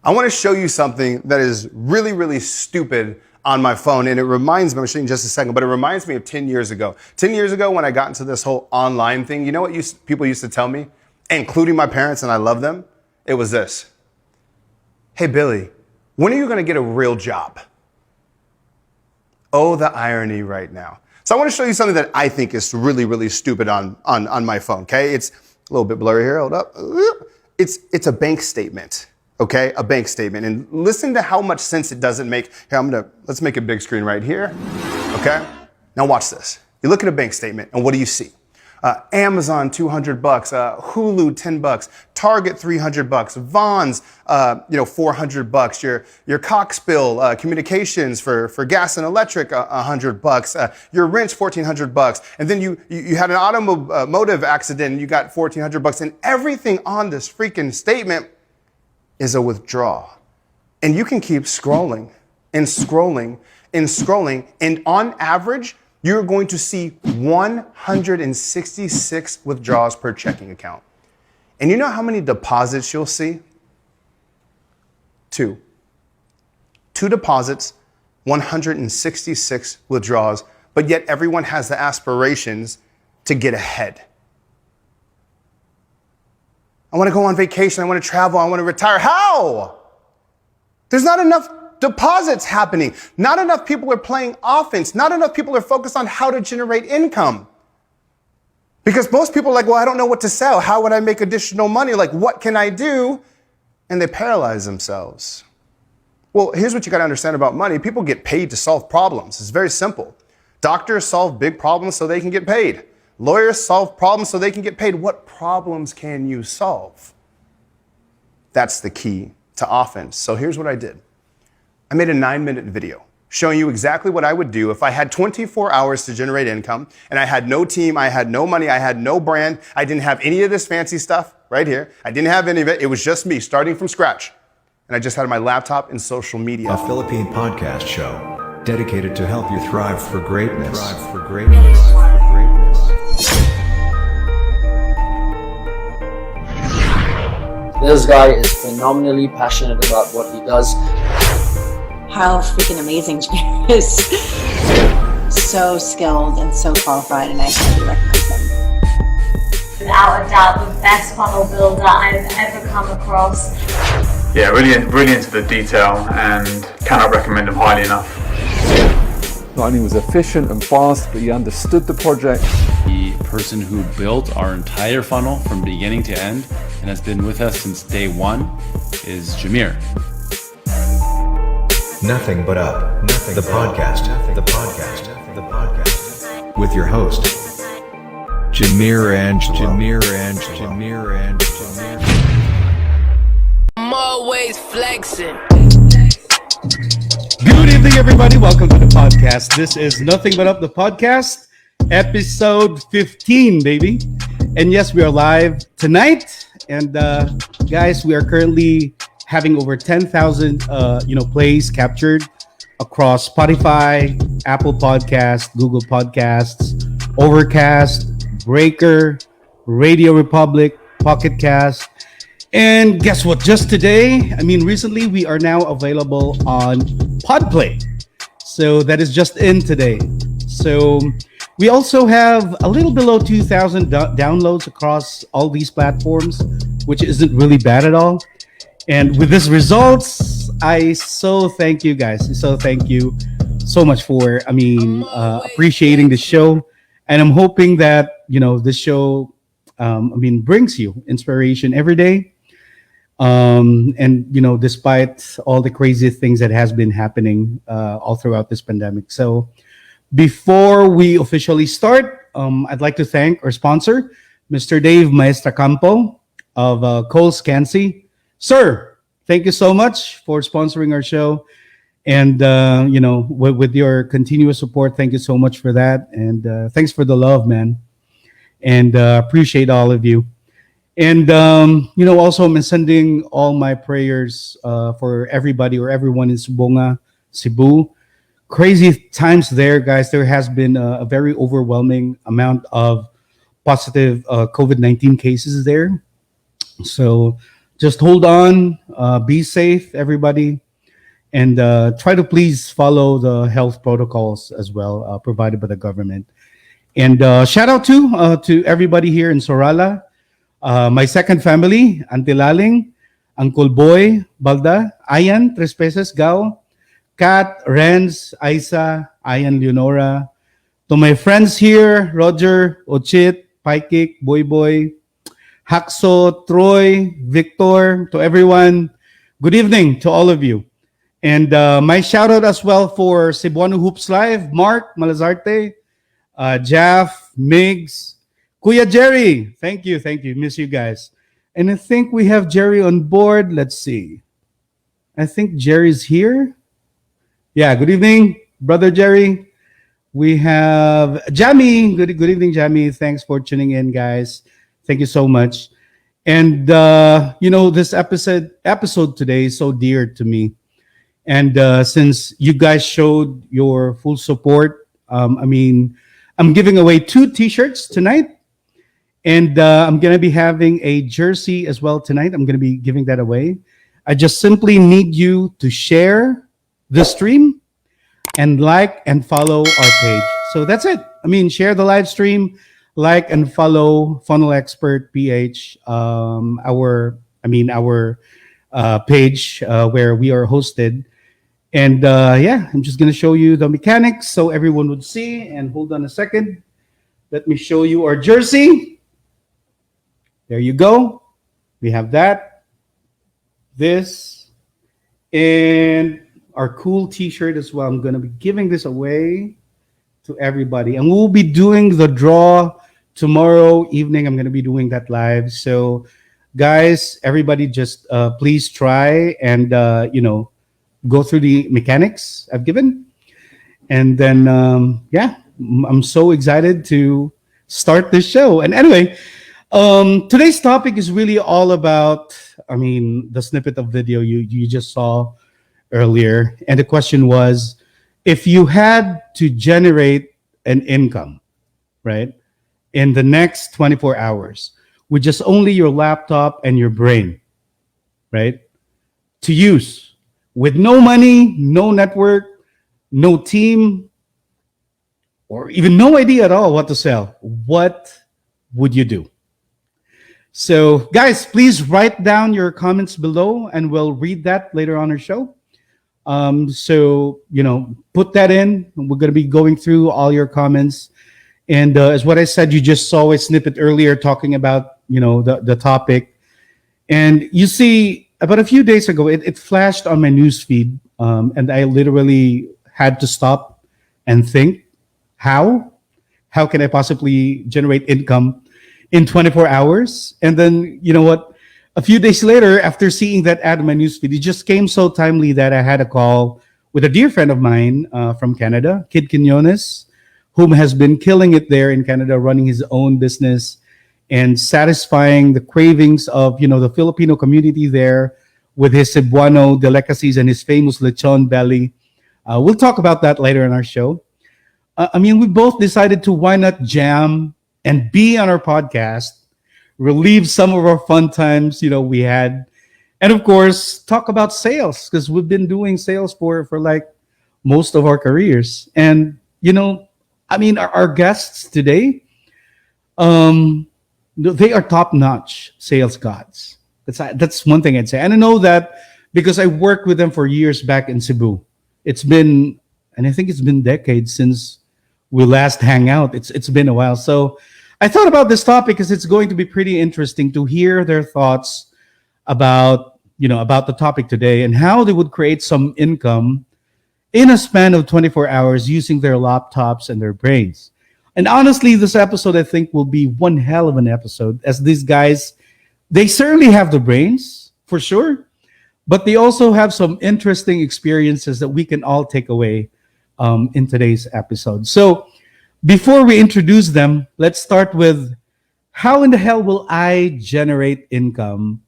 I want to show you something that is really, really stupid on my phone. And it reminds me, I'll show you in just a second, but it reminds me of 10 years ago. 10 years ago when I got into this whole online thing, you know what people used to tell me, including my parents, and I love them? It was this. Hey, Billy, when are you going to get a real job? Oh, the irony right now. So I want to show you something that I think is really, really stupid on my phone, okay? It's a little bit blurry here, hold up. It's a bank statement. Okay, a bank statement. And listen to how much sense it doesn't make. Here, let's make a big screen right here. Okay, now watch this. You look at a bank statement and what do you see? Amazon, $200, Hulu, $10, Target, $300, Vaughn's, $400, your Cox bill, communications for gas and electric, $100, your rent's $1,400, and then you had an automotive accident and you got $1,400, and everything on this freaking statement is a withdrawal. And you can keep scrolling and scrolling and scrolling. And on average, you're going to see 166 withdrawals per checking account. And you know how many deposits you'll see? 2. 2 deposits, 166 withdrawals, but yet everyone has the aspirations to get ahead. I want to go on vacation. I want to travel. I want to retire. How? There's not enough deposits happening. Not enough people are playing offense. Not enough people are focused on how to generate income. Because most people are like, well, I don't know what to sell. How would I make additional money? Like, what can I do? And they paralyze themselves. Well, here's what you got to understand about money. People get paid to solve problems. It's very simple. Doctors solve big problems so they can get paid. Lawyers solve problems so they can get paid. What problems can you solve? That's the key to offense. So here's what I did. I made a 9-minute video showing you exactly what I would do if I had 24 hours to generate income and I had no team, I had no money, I had no brand, I didn't have any of this fancy stuff right here. I didn't have any of it. It was just me starting from scratch. And I just had my laptop and social media. A Philippine podcast show dedicated to help you thrive for greatness. Thrive for greatness. This guy is phenomenally passionate about what he does. How freaking amazing Jameer is. So skilled and so qualified, and I highly recommend him. Without a doubt, the best funnel builder I've ever come across. Yeah, really into the detail and cannot recommend him highly enough. Not only was efficient and fast, but he understood the project. The person who built our entire funnel from beginning to end and has been with us since day one is Jameer. Nothing But Up, the podcast. With your host, Jameer and I'm always flexing. Good evening, everybody. Welcome to the podcast. This is Nothing But Up, the podcast, episode 15, baby. And yes, we are live tonight. And guys, we are currently having over 10,000 plays captured across Spotify, Apple Podcasts, Google Podcasts, Overcast, Breaker, Radio Republic, Pocket Cast. And guess what? Just today, recently, we are now available on Podplay. So that is just in today. So we also have a little below 2,000 downloads across all these platforms, which isn't really bad at all. And with these results, I so thank you guys. So thank you so much for, appreciating the show. And I'm hoping that, this show, brings you inspiration every day. Despite all the crazy things that has been happening all throughout this pandemic. So before we officially start, I'd like to thank our sponsor, Mr. Dave Maestracampo of Cole's Cansi. Sir, thank you so much for sponsoring our show. And, with your continuous support, thank you so much for that. And thanks for the love, man. And appreciate all of you. And, also I'm sending all my prayers for everybody or everyone in Cebu. Crazy times there, guys. There has been a very overwhelming amount of positive COVID-19 cases there. So just hold on, be safe, everybody, and try to please follow the health protocols as well provided by the government. And shout out to everybody here in Sorala, my second family, Antilaling, Uncle Boy, Balda, Ayan, Tres Peces, Gao, Kat, Renz, Isa, Ayan, Leonora. To my friends here, Roger, Ochit, Paikik, Boy Boy, Haxo, Troy, Victor, to everyone, good evening to all of you. And my shout out as well for Cebuano Hoops Live, Mark Malazarte, Jaff, Migs, Kuya Jerry. Thank you. Miss you guys. And I think we have Jerry on board. Let's see. I think Jerry's here. Yeah, good evening, brother Jerry. We have Jamie. Good evening, Jamie. Thanks for tuning in, guys. Thank you so much. And this episode today is so dear to me. And since you guys showed your full support, I'm giving away 2 T-shirts tonight. And I'm going to be having a jersey as well tonight. I'm going to be giving that away. I just simply need you to share the stream and like and follow our page. So that's it. Share the live stream, like and follow Funnel Expert PH, our page where we are hosted. And I'm just going to show you the mechanics so everyone would see. And hold on a second. Let me show you our jersey. There you go. We have that, this, and our cool T-shirt as well. I'm going to be giving this away to everybody. And we'll be doing the draw tomorrow evening. I'm going to be doing that live. So, guys, everybody just please try and, go through the mechanics I've given. And then, I'm so excited to start this show. And anyway, today's topic is really all about, the snippet of video you just saw earlier. And the question was, if you had to generate an income, right, in the next 24 hours with just only your laptop and your brain, right, to use with no money, no network, no team, or even no idea at all what to sell, what would you do? So, guys, please write down your comments below and we'll read that later on our show. Put that in. We're going to be going through all your comments. And as what I said, you just saw a snippet earlier talking about, the topic. And you see, about a few days ago, it flashed on my news feed. And I literally had to stop and think, how can I possibly generate income in 24 hours? And then, you know what? A few days later, after seeing that ad on my newsfeed, it just came so timely that I had a call with a dear friend of mine from Canada, Khid, whom has been killing it there in Canada, running his own business and satisfying the cravings of, the Filipino community there with his Cebuano delicacies and his famous lechon belly. We'll talk about that later in our show. We both decided to why not jam and be on our podcast, relieve some of our fun times, we had, and of course, talk about sales because we've been doing sales for like most of our careers. And, our guests today, they are top-notch sales gods. That's one thing I'd say. And I know that because I worked with them for years back in Cebu. I think it's been decades since we last hang out. It's been a while. So I thought about this topic because it's going to be pretty interesting to hear their thoughts about the topic today and how they would create some income in a span of 24 hours using their laptops and their brains. And honestly, this episode, I think, will be one hell of an episode, as these guys, they certainly have the brains, for sure, but they also have some interesting experiences that we can all take away in today's episode. So before we introduce them, let's start with, how in the hell will I generate income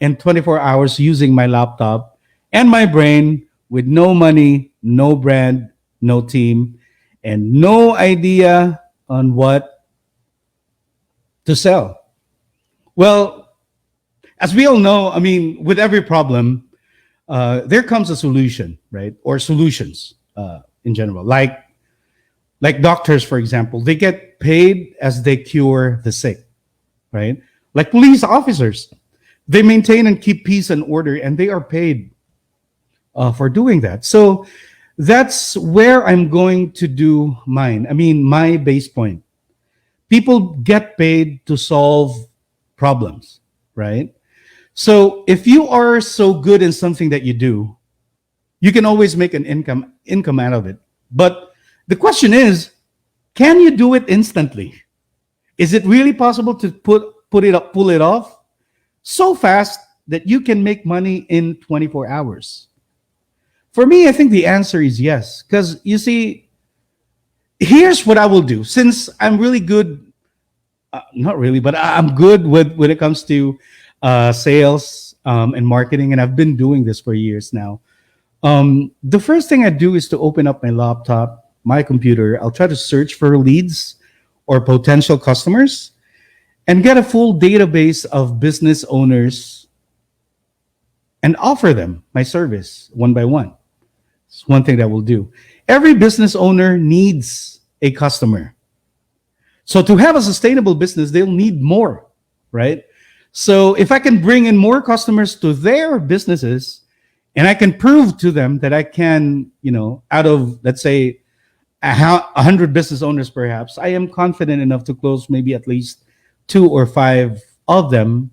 in 24 hours using my laptop and my brain with no money, no brand, no team, and no idea on what to sell? Well, as we all know, I mean, with every problem, there comes a solution, right? Or solutions in general. Like doctors, for example, they get paid as they cure the sick, right? Like police officers, they maintain and keep peace and order, and they are paid for doing that. So that's where I'm going to do mine. I mean, my base point. People get paid to solve problems, right? So if you are so good in something that you do, you can always make an income out of it. But the question is, can you do it instantly? Is it really possible to pull it off so fast that you can make money in 24 hours? For me, I think the answer is yes. Because you see, here's what I will do. Since I'm really good, not really, but I'm good when it comes to sales and marketing, and I've been doing this for years now. The first thing I do is to open up my laptop, my computer. I'll try to search for leads or potential customers and get a full database of business owners and offer them my service one by one. It's one thing that we'll do. Every business owner needs a customer. So to have a sustainable business, they'll need more, right? So if I can bring in more customers to their businesses, and I can prove to them that I can, out of, let's say, 100 business owners perhaps, I am confident enough to close maybe at least 2 or 5 of them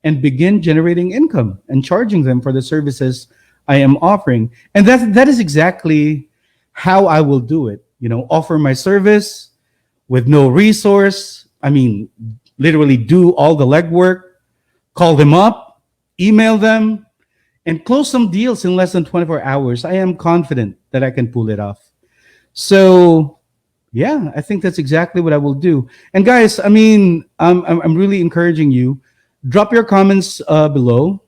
and begin generating income and charging them for the services I am offering. And that is exactly how I will do it. Offer my service with no resource. I mean, literally do all the legwork, call them up, email them, and close some deals in less than 24 hours. I am confident that I can pull it off. So, yeah, I think that's exactly what I will do. And guys, I mean, I'm really encouraging you. Drop your comments below,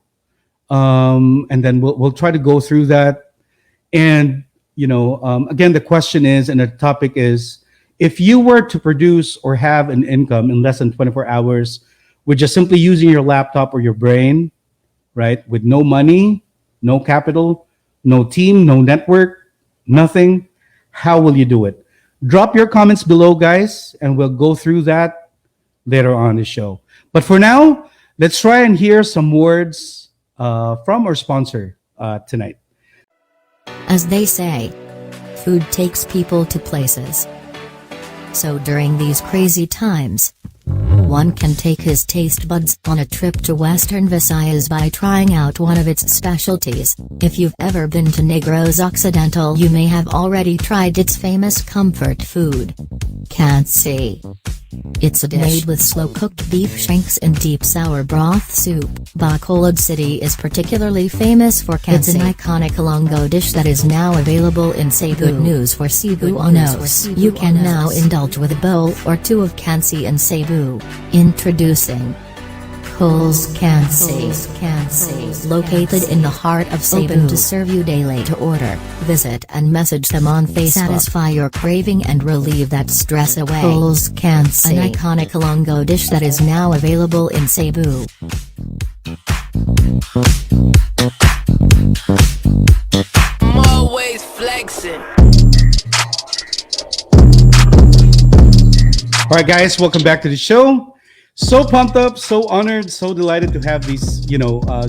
and then we'll try to go through that. And again, the question is, and the topic is, if you were to produce or have an income in less than 24 hours with just simply using your laptop or your brain, right? With no money, no capital, no team, no network, nothing, how will you do it? Drop your comments below, guys, and we'll go through that later on the show. But for now, let's try and hear some words from our sponsor tonight. As they say, food takes people to places. So during these crazy times, one can take his taste buds on a trip to Western Visayas by trying out one of its specialties. If you've ever been to Negros Occidental, you may have already tried its famous comfort food, Cansi. It's a dish made with slow-cooked beef shanks in deep sour broth soup. Bacolod City is particularly famous for Cansi. It's an iconic Ilonggo dish that is now available in Cebu. Good news for Cebuanos. You can now indulge with a bowl or 2 of Cansi in Cebu. Introducing Cole's Cansi. Located in the heart of Cebu. Open to serve you daily. To order, visit and message them on Facebook. Satisfy your craving and relieve that stress away. Cole's Cansi, an iconic Ilonggo dish that is now available in Cebu. I'm always flexing. All right, guys, welcome back to the show. So pumped up, so honored, so delighted to have these,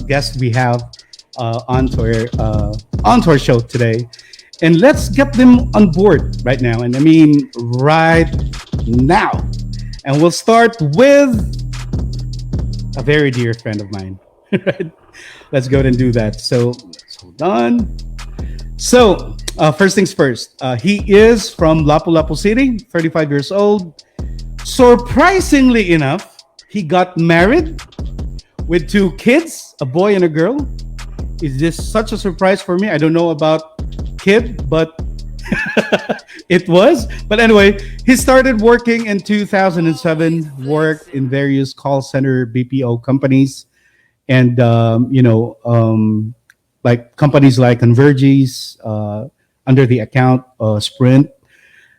guests we have onto our show today. And let's get them on board right now. And I mean, right now. And we'll start with a very dear friend of mine. Let's go ahead and do that. So hold on. So first things first, he is from Lapu-Lapu City, 35 years old. Surprisingly enough, he got married with 2 kids, a boy and a girl. Is this such a surprise for me? I don't know about Khid, but it was. But anyway, he started working in 2007, worked in various call center BPO companies, and like companies like Convergys, under the account Sprint.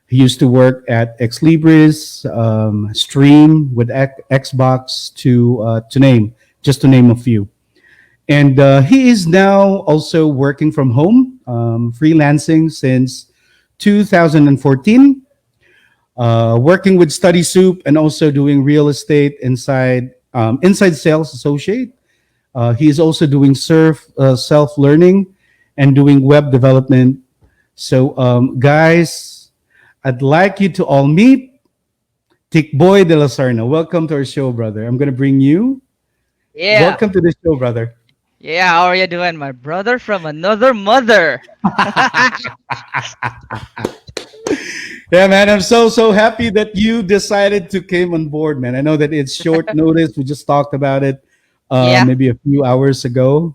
He used to work at Ex Libris, Stream with Xbox, to just to name a few. And he is now also working from home, freelancing since 2014, working with Study Soup and also doing real estate inside sales associate. He is also doing self-learning and doing web development. So, guys, I'd like you to all meet Tikboi de la Sarna. Welcome to our show, brother. I'm going to bring you. Yeah. Welcome to the show, brother. Yeah, how are you doing, my brother from another mother? Yeah, man, I'm so happy that you decided to came on board, man. I know that it's short notice. We just talked about it maybe a few hours ago,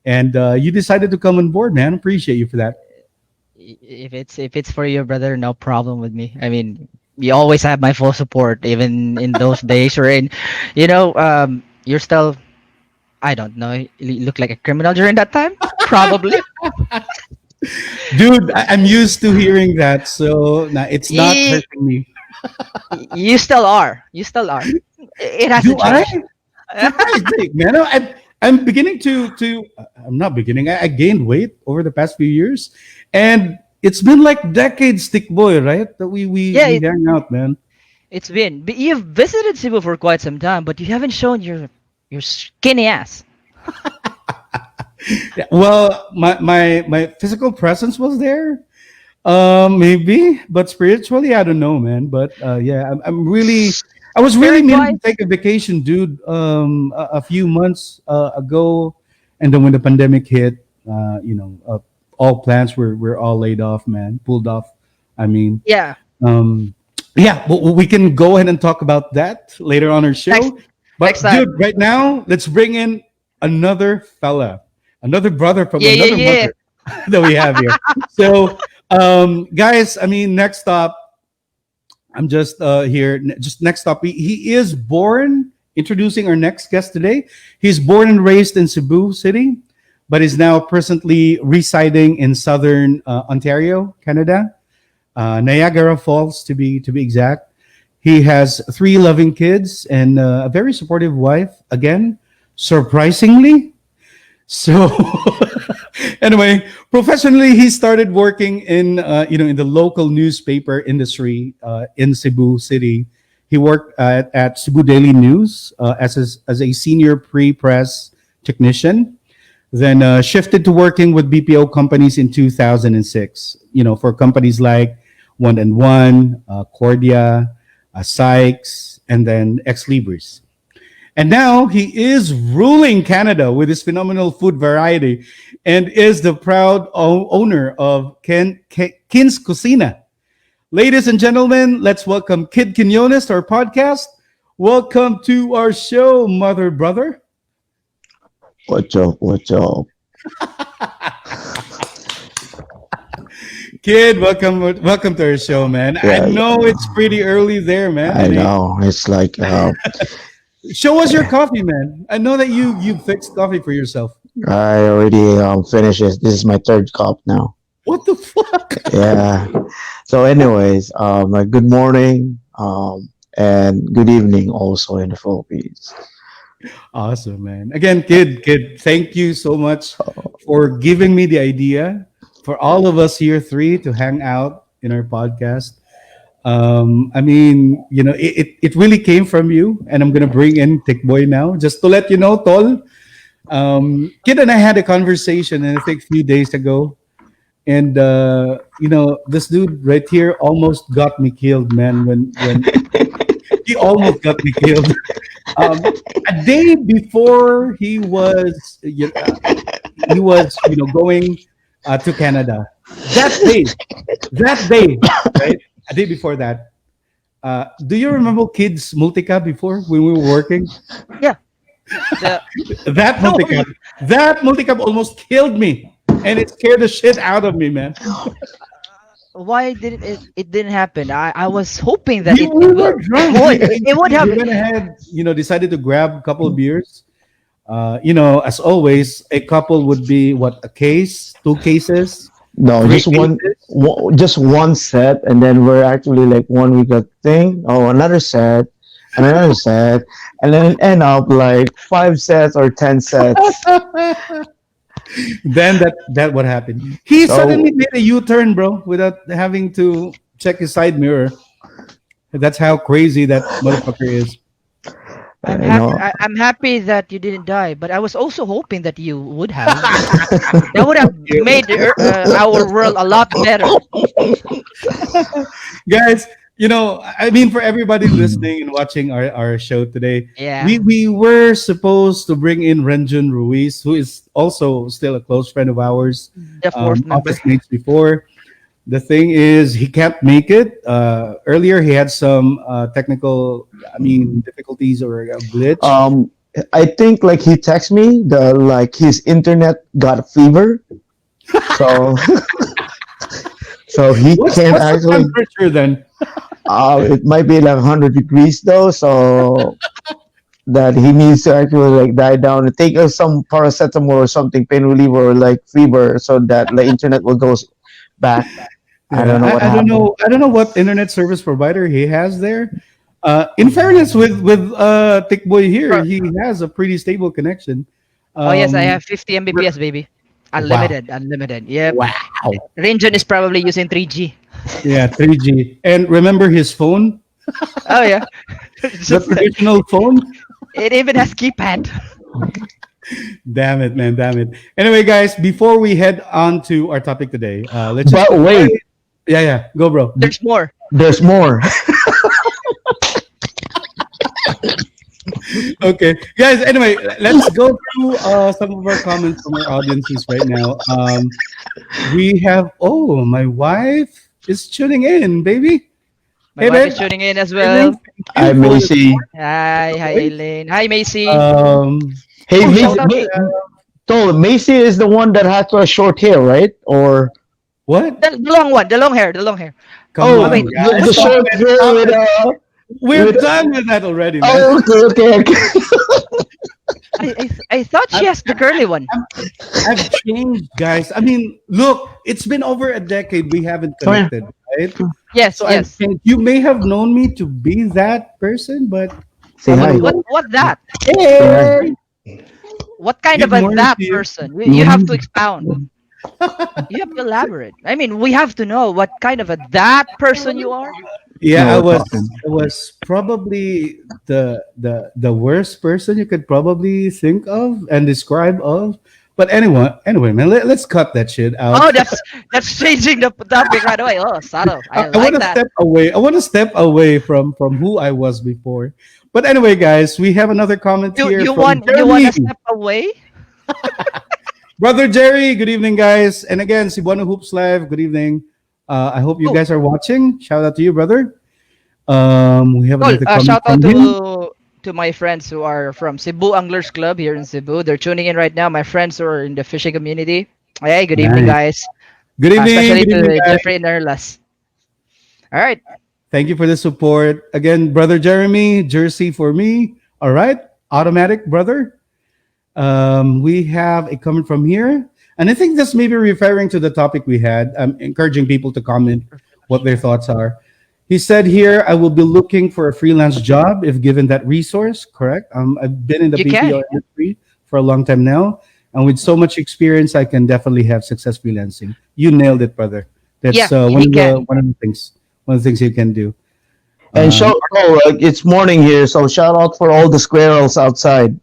and you decided to come on board, man. Appreciate you for that. If it's for you, brother, no problem with me. I mean, you always have my full support, even in those days wherein, you're still, I don't know, you look like a criminal during that time, probably. Dude, I'm used to hearing that, so it's not hurting me. You still are. You still are. It hasn't changed. Man, I'm beginning to I'm not beginning. I gained weight over the past few years, and it's been like decades, Tikboi, right? That we hang out, man. It's been. But you've visited Cebu for quite some time, but you haven't shown your skinny ass. Yeah, well, my physical presence was there, maybe, but spiritually, I don't know, man. But I was really meaning to take a vacation, dude. A few months ago, and then when the pandemic hit, all plans were all laid off, man, pulled off. I mean, yeah, but we can go ahead and talk about that later on our show. But dude, right now, let's bring in another fella. Another brother from another mother that we have here. So, guys, I mean, next up, I'm just here. Just next up, he is born. Introducing our next guest today. He's born and raised in Cebu City, but is now presently residing in southern Ontario, Canada, Niagara Falls to be exact. He has 3 loving kids and a very supportive wife. Again, surprisingly. So anyway, professionally, he started working in in the local newspaper industry in Cebu City. He worked at Cebu Daily News as a senior pre-press technician. Then shifted to working with BPO companies in 2006. For companies like One and One, Cordia, Sykes, and then Ex Libris. And now he is ruling Canada with his phenomenal food variety and is the proud owner of Kin's Cucina. Ladies and gentlemen, let's welcome Khid Quinones to our podcast. Welcome to our show, mother brother. What's up? Khid, welcome to our show, man. Yeah, I know it's pretty early there, man. I know. It's like show us your coffee, man. I know that you fixed coffee for yourself. I already finished it. This is my 3rd cup now. What the fuck? Yeah. So anyways, good morning and good evening also in the Philippines. Awesome, man. Again, Khid, thank you so much for giving me the idea for all of us here 3 to hang out in our podcast. I mean, it really came from you, and I'm gonna bring in Tikboi now, just to let you know, Tol. Khid and I had a conversation, I think a few days ago, and this dude right here almost got me killed, man. When he almost got me killed. A day before he was going to Canada. That day, right? A day before that. Do you remember Kids Multicab before when we were working? Yeah. That multicab almost killed me, and it scared the shit out of me, man. Why did it didn't happen? I was hoping that it would have. We went ahead, decided to grab a couple of beers. As always, a couple would be a case, 2 cases. No, just one set, and then we're actually like one we got another set, and another set, and then it end up like 5 sets or 10 sets. Then that what happened. He So suddenly made a U-turn, bro, without having to check his side mirror. That's how crazy that motherfucker is. I'm you happy. know, I'm happy that you didn't die, but I was also hoping that you would have. That would have made our world a lot better. Guys, I mean, for everybody listening and watching our show today, Yeah. we were supposed to bring in Renjun Ruiz, who is also still a close friend of ours, The fourth member. office mates before. The thing is, he can't make it. Earlier, he had some technical, difficulties or a glitch. I think like he texted me like his internet got a fever, so so he What's can't the actually. temperature then? It might be like 100 degrees though, so that he needs to actually like die down and take some paracetamol or something, pain reliever or like fever, so that the internet will go back. I don't know what I don't happened. know. I don't know what internet service provider he has there. In fairness, with Tikboi here, he has a pretty stable connection. Oh yes, I have 50 Mbps, baby. Unlimited, unlimited. Yep. Wow. Ranjan is probably using 3G. Yeah, 3G. And remember his phone? Oh yeah. The traditional phone? It even has keypad. Damn it, man. Damn it. Anyway, guys, before we head on to our topic today, let's just. But wait, Yeah. Go, bro. There's more. there's more. Okay, guys. Anyway, let's go through some of our comments from our audiences right now. We have. Oh, my wife is tuning in, baby. My wife is tuning in as well. Hi, Macy. Hi, Elaine. Hi, Macy. Hey, Oh, Macy, shout out Macy is the one that has short hair, right? Or what? The long one, the long hair. Come on, wait, guys. the short hair with We're done with that already, man. Oh, okay. I thought she has the curly one. I've changed, guys. I mean, look, it's been over a decade we haven't connected, right? Yes, So yes. you may have known me to be that person, but Say hi. What that? hey, What kind Good of a morning that to you. person? You have to expound. You have to elaborate. I mean, we have to know what kind of a that person you are. yeah, No, I was talking. I was probably the worst person you could probably think of and describe of. But anyway, man, let's cut that shit out. Oh, that's changing the topic right away. Oh, subtle. I I like want to that. step away. I want to step away from who I was before. But anyway, guys, we have another comment here. You from want to Jeremy. step away? Brother Jerry, good evening, guys. And again, Cebuano Hoops Live, good evening. I hope you guys are watching. Shout out to you, brother. We have Cool. another comment Shout out from him. to my friends who are from Cebu Anglers Club here in Cebu. They're tuning in right now. My friends who are in the fishing community. Hey, good evening, guys. Good evening. Especially Good evening, to guys. Jeffrey and Erlas. All right. Thank you for the support. Again, Brother Jeremy, jersey for me. All right. Automatic, brother. We have a comment from here. And I think this may be referring to the topic we had. I'm encouraging people to comment what their thoughts are. He said here, I will be looking for a freelance job if given that resource. Correct. I've been in the You BPO can. industry for a long time now. And with so much experience, I can definitely have success freelancing. You nailed it, brother. That's Yeah, one he of can. one of the things. One of the things you can do. And it's morning here, so shout out for all the squirrels outside.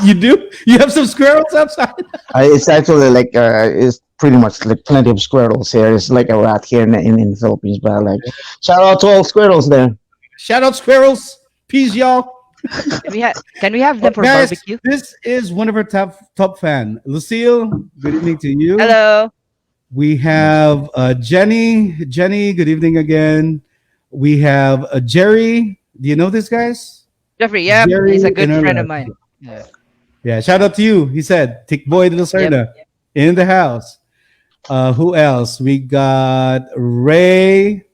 You do? You have some squirrels outside? It's actually like it's pretty much like plenty of squirrels here. It's like a rat here in the Philippines, but like shout out to all squirrels there. Shout out squirrels. Peace, y'all. Can we have them for Guys, barbecue? this is one of our top fan. Lucille, good evening to you. Hello. We have Jenny. Jenny, good evening again. We have Jerry. Do you know this, guys? Jeffrey, yeah, Jerry he's a good and friend Erla. of mine. Yeah. Yeah, shout out to you. He said, Tikboi de Lucerna in the house. Who else? We got Ray.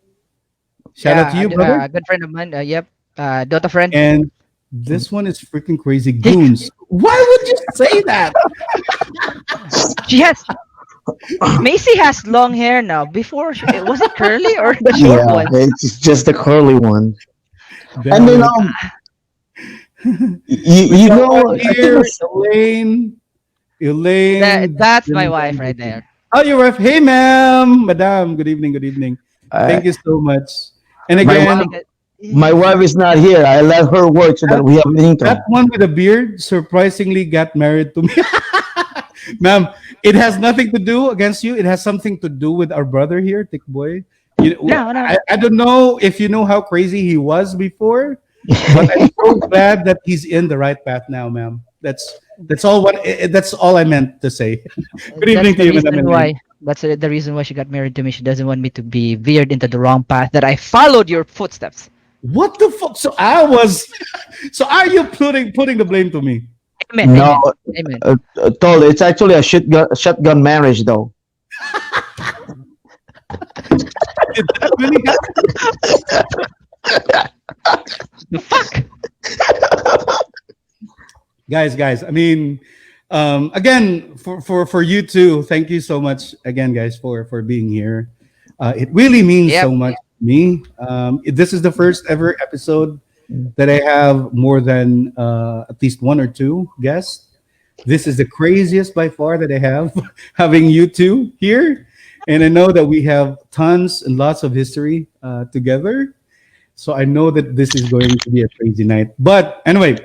Shout out to you, brother. A good friend of mine. Yep. Dota friend. And this one is freaking crazy. Goons. Why would you say that? She has. Macy has long hair now. Before, was it curly or the short Yeah, one? it's just the curly one. And then you know, I think here, Elaine. That's my wife right there. Oh, your wife. Hey, ma'am, madam. Good evening. Good evening. Thank you so much. And again, my wife is not here. I let her work so that we have income. that one with a beard surprisingly got married to me. Ma'am, it has nothing to do against you. It has something to do with our brother here, Tikboi. No. I don't know if you know how crazy he was before, but I'm so glad that he's in the right path now, ma'am. That's all. That's all I meant to say. Good evening to you, madam. That's the reason why she got married to me. She doesn't want me to be veered into the wrong path. That I followed your footsteps. What the fuck? So I was. So are you putting the blame to me? Amen. No, Amen. Tol, it's actually a shotgun marriage, though. Did that really happen? The fuck? Guys. I mean, again, for you too. Thank you so much again, guys, for being here. It really means so much to me. This is the first ever episode that I have more than at least one or two guests. This is the craziest by far that I have, having you two here. And I know that we have tons and lots of history together. So I know that this is going to be a crazy night. But anyway,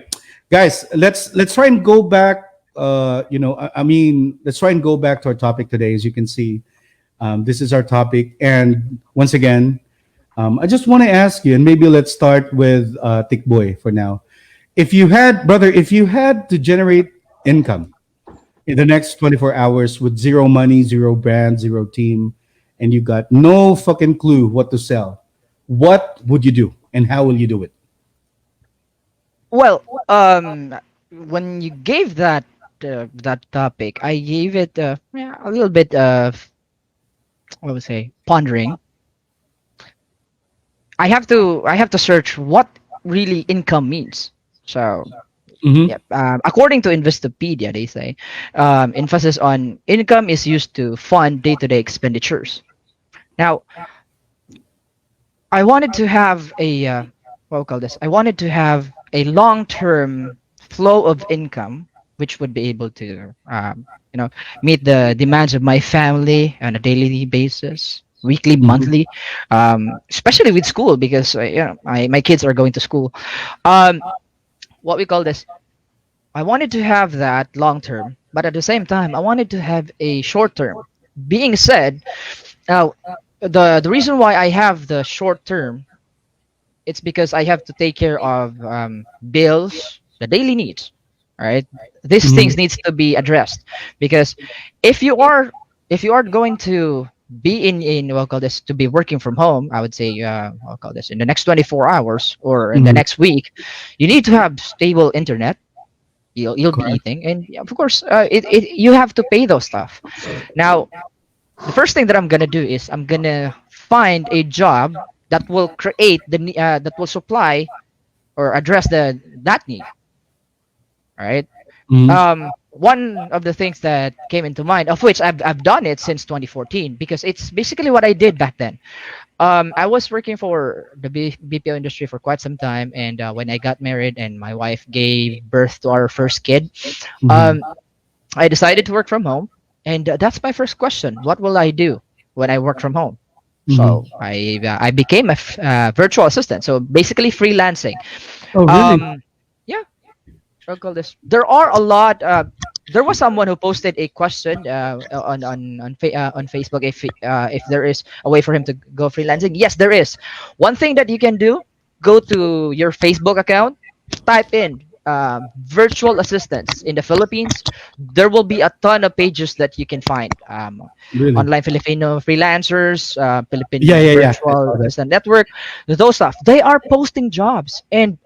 guys, let's try and go back. Let's try and go back to our topic today. As you can see, this is our topic. And once again, I just want to ask you, and maybe let's start with Tikboi for now. If you had to generate income in the next 24 hours with zero money, zero brand, zero team, and you got no fucking clue what to sell, what would you do and how will you do it? Well, when you gave that topic, I gave it a little bit of, I would say, pondering. I have to search what really income means. So, according to Investopedia, they say emphasis on income is used to fund day-to-day expenditures. Now, I wanted to have a I wanted to have a long-term flow of income, which would be able to, meet the demands of my family on a daily basis, weekly, monthly, especially with school because my kids are going to school. I wanted to have that long term, but at the same time, I wanted to have a short term. Being said, now the reason why I have the short term, it's because I have to take care of bills, the daily needs. All right, these things needs to be addressed because if you are going to be in to be working from home, I would say in the next 24 hours or in the next week, you need to have stable internet. You'll be eating, and of course, you have to pay those stuff. Now, the first thing that I'm gonna do is I'm gonna find a job that will create that will supply or address that need. All right. One of the things that came into mind, of which I've done it since 2014, because it's basically what I did back then. I was working for the BPO industry for quite some time, and when I got married and my wife gave birth to our first kid, I decided to work from home, and that's my first question: what will I do when I work from home? So I became a virtual assistant, so basically freelancing. Oh, really? There are a lot. There was someone who posted a question on Facebook if there is a way for him to go freelancing. Yes, there is. One thing that you can do: go to your Facebook account, type in virtual assistants in the Philippines. There will be a ton of pages that you can find. Online Filipino freelancers, Philippine virtual assistant network, those stuff. They are posting jobs and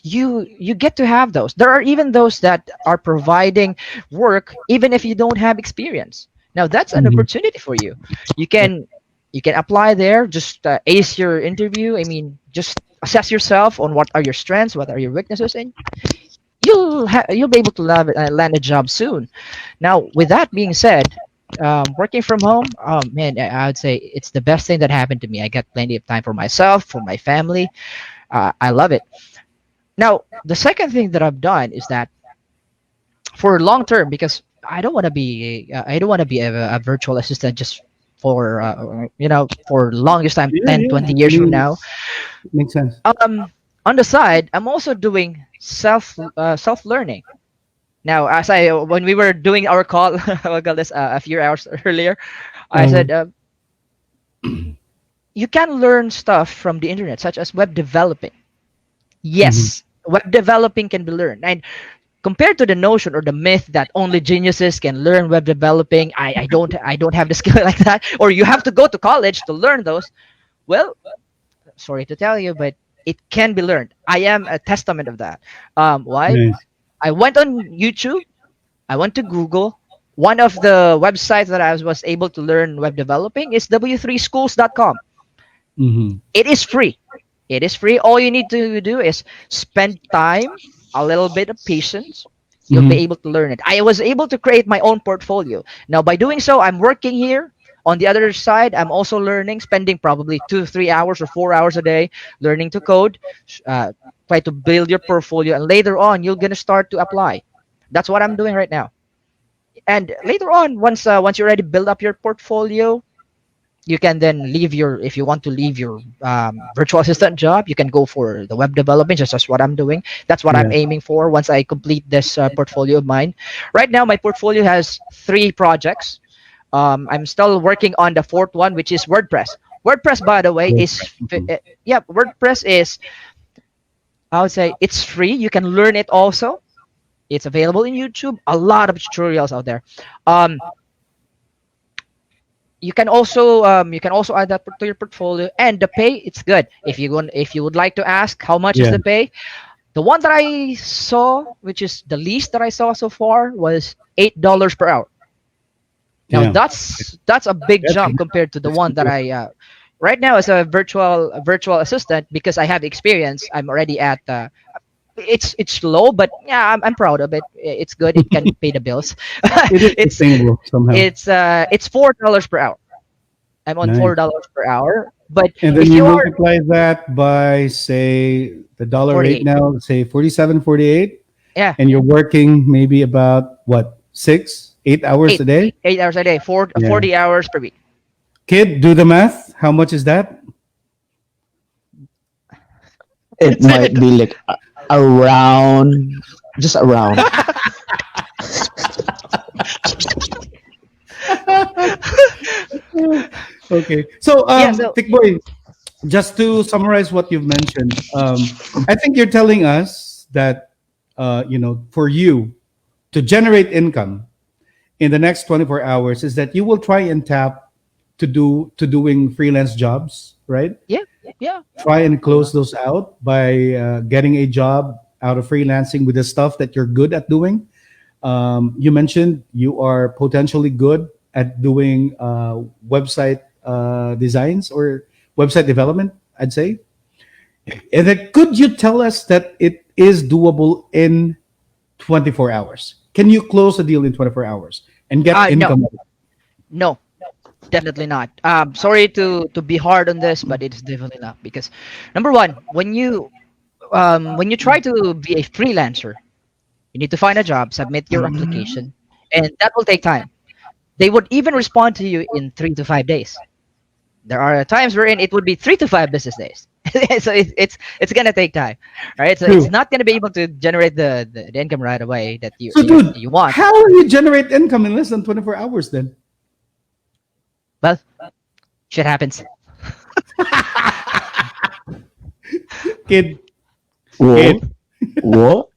you get to have those. There are even those that are providing work even if you don't have experience. Now that's an opportunity for you. You can apply there, just ace your interview. I mean, just assess yourself on what are your strengths, what are your weaknesses, and you'll be able to land a job soon. Now, with that being said, working from home, oh man, I would say it's the best thing that happened to me. I got plenty of time for myself, for my family. I love it. Now, the second thing that I've done is that for long term, because I don't want to be a virtual assistant just for for longest time, Yeah, 10, yeah. 20 I years from mean, now. makes sense. On the side, I'm also doing self learning. Now, as I when we were doing our call, I got this a few hours earlier, I Uh, said you can learn stuff from the internet, such as web developing. mhm. Yes, web developing can be learned. And compared to the notion or the myth that only geniuses can learn web developing, I don't have the skill like that, or you have to go to college to learn those. Well, sorry to tell you, but it can be learned. I am a testament of that. Why? Nice. I went on YouTube. I went to Google. One of the websites that I was able to learn web developing is w3schools.com. Mhm. It is free. It is free. All you need to do is spend time, a little bit of patience. You'll be Mhm. able to learn it. I was able to create my own portfolio. Now, by doing so, I'm working here. On the other side, I'm also learning, spending probably 2, 3 hours or 4 hours a day learning to code, try to build your portfolio, and later on, you're gonna start to apply. That's what I'm doing right now. And later on, once you already build up your portfolio, you can then leave your if you want to leave your virtual assistant job, you can go for the web development, just as what I'm doing. That's what I'm Yeah. aiming for once I complete this portfolio of mine. Right now my portfolio has 3 projects. I'm still working on the fourth one, which is WordPress, by the way, is Mhm. yeah, WordPress is, I would say, it's free. You can learn it also. It's available in YouTube, a lot of tutorials out there. um, you can also add that to your portfolio, and the pay, it's good. If you would like to ask how much is Yeah. the pay, the one that I saw, which is the least that I saw so far, was $8 per hour. Now Yeah. that's a big That's jump compared to the that's one that good. I right now as a virtual assistant, because I have experience. I'm already at it's low, but yeah, I'm proud of it. It's good. It can pay the bills. It is it's sustainable somehow. it's $4 per hour. I'm on Nice. $4 per hour. But And then if you you are multiply that by, say, the dollar rate 48, now, say 47, 48, yeah, and you're working maybe about what, 6, 8 hours eight a day? 8 hours a day, Yeah. 40 hours per week. Kid, do the math. How much is that? It might be like around, just around. Okay. So, Yeah, so Tikboi, just to summarize what you've mentioned, I think you're telling us that, for you to generate income in the next 24 hours is that you will try and tap to doing freelance jobs, right? yeah, yeah, Try and close those out by getting a job out of freelancing with the stuff that you're good at doing. You mentioned you are potentially good at doing website designs or website development, I'd say. And then could you tell us that it is doable in 24 hours? Can you close a deal in 24 hours and get no, income? no, definitely not. Sorry to be hard on this, but it's definitely not, because number one, when you try to be a freelancer, you need to find a job, submit your application, and that will take time. They would even respond to you in 3 to 5 days. There are times wherein it would be 3 to 5 business days. So it's gonna take time, right? So it's True. not gonna be able to generate the income right away that So, dude, you want. how will you generate income in less than 24 hours then? Well, shit happens. Kid, Whoa, kid, whoa,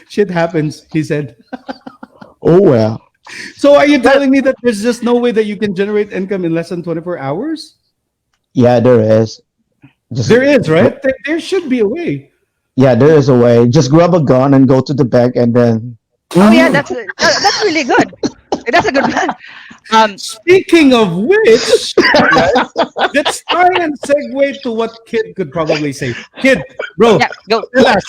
shit happens, he said. oh well. So are you telling me that there's just no way that you can generate income in less than 24 hours? Yeah, there is. Just There is, right? There should be a way. yeah, there is a way. Just grab a gun and go to the bank, and then Oh yeah, that's really good. That's a good plan. Speaking of which, right, let's try and segue to what Kid could probably say. Kid, bro, Yeah, go. tell us,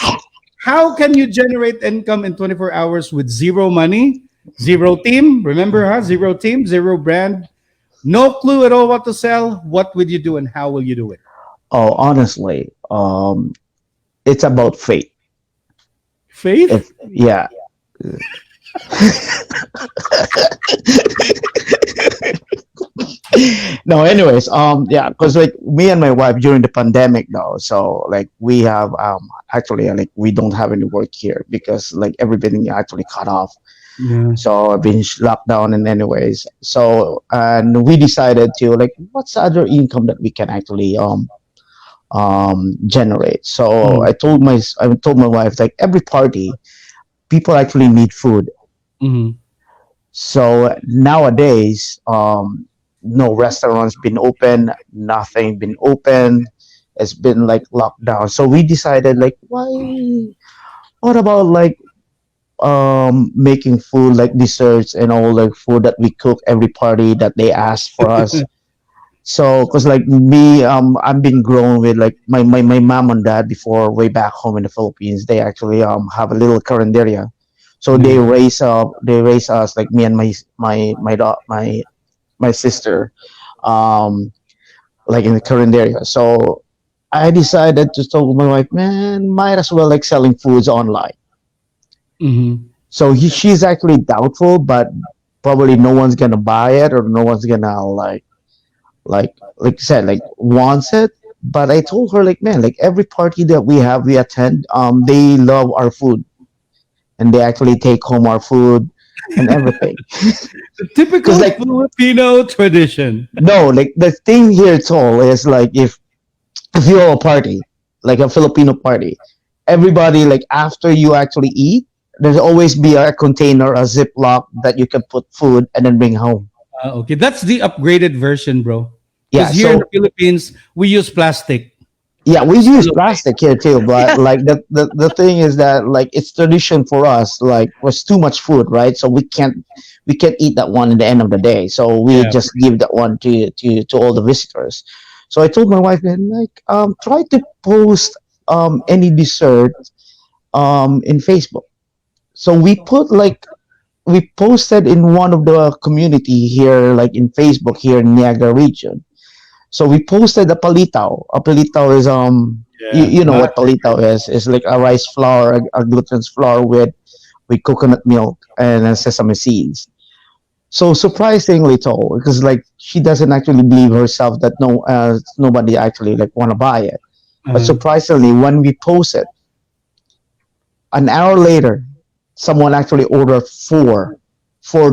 how can you generate income in 24 hours with zero money, zero team? Remember, huh? Zero team, zero brand, no clue at all what to sell. What would you do and how will you do it? oh, honestly, It's about faith. Faith? Yeah. No, anyways, yeah, because like me and my wife during the pandemic though, so like we have actually like we don't have any work here because like everything actually cut off. Yeah. So I've been locked down in anyways. So and we decided to like what's the other income that we can actually generate. So I told my wife like every party people actually need food. Mm-hmm. So nowadays, no restaurants been open, nothing been open. It's been like locked down. So we decided like why what about like making food like desserts and all the food that we cook every party that they ask for us. So because like me, I've been grown with like my mom and dad before way back home in the Philippines. They actually have a little carinderia. So they raise us like me and my sister, like in the current area. So I decided to tell my wife, man, might as well like selling foods online. Mm-hmm. So she's actually doubtful, but probably no one's gonna buy it or no one's gonna like I said like wants it. But I told her like, man, like every party that we attend, they love our food and they actually take home our food and everything. The typical like Filipino tradition. no, like the thing here at all is like if you have a party, like a Filipino party, everybody like after you actually eat, there's always be a container, a Ziploc that you can put food and then bring home. Okay, that's the upgraded version, bro. Yeah, Because here so in the Philippines, we use plastic. yeah, we use plastic here too, but like the thing is that like it's tradition for us. Like was too much food, right? So we can't eat that one at the end of the day. So we just give that one to all the visitors. So I told my wife, man, like try to post any dessert in Facebook. So we posted in one of the community here, like in Facebook here in Niagara region. So we posted a palitaw. A palitaw is you know what palitaw is? It's like a rice flour, a glutinous flour with coconut milk and sesame seeds. So surprisingly told, because like she doesn't actually believe herself that nobody actually like want to buy it. But surprisingly, when we post it, an hour later, someone actually ordered four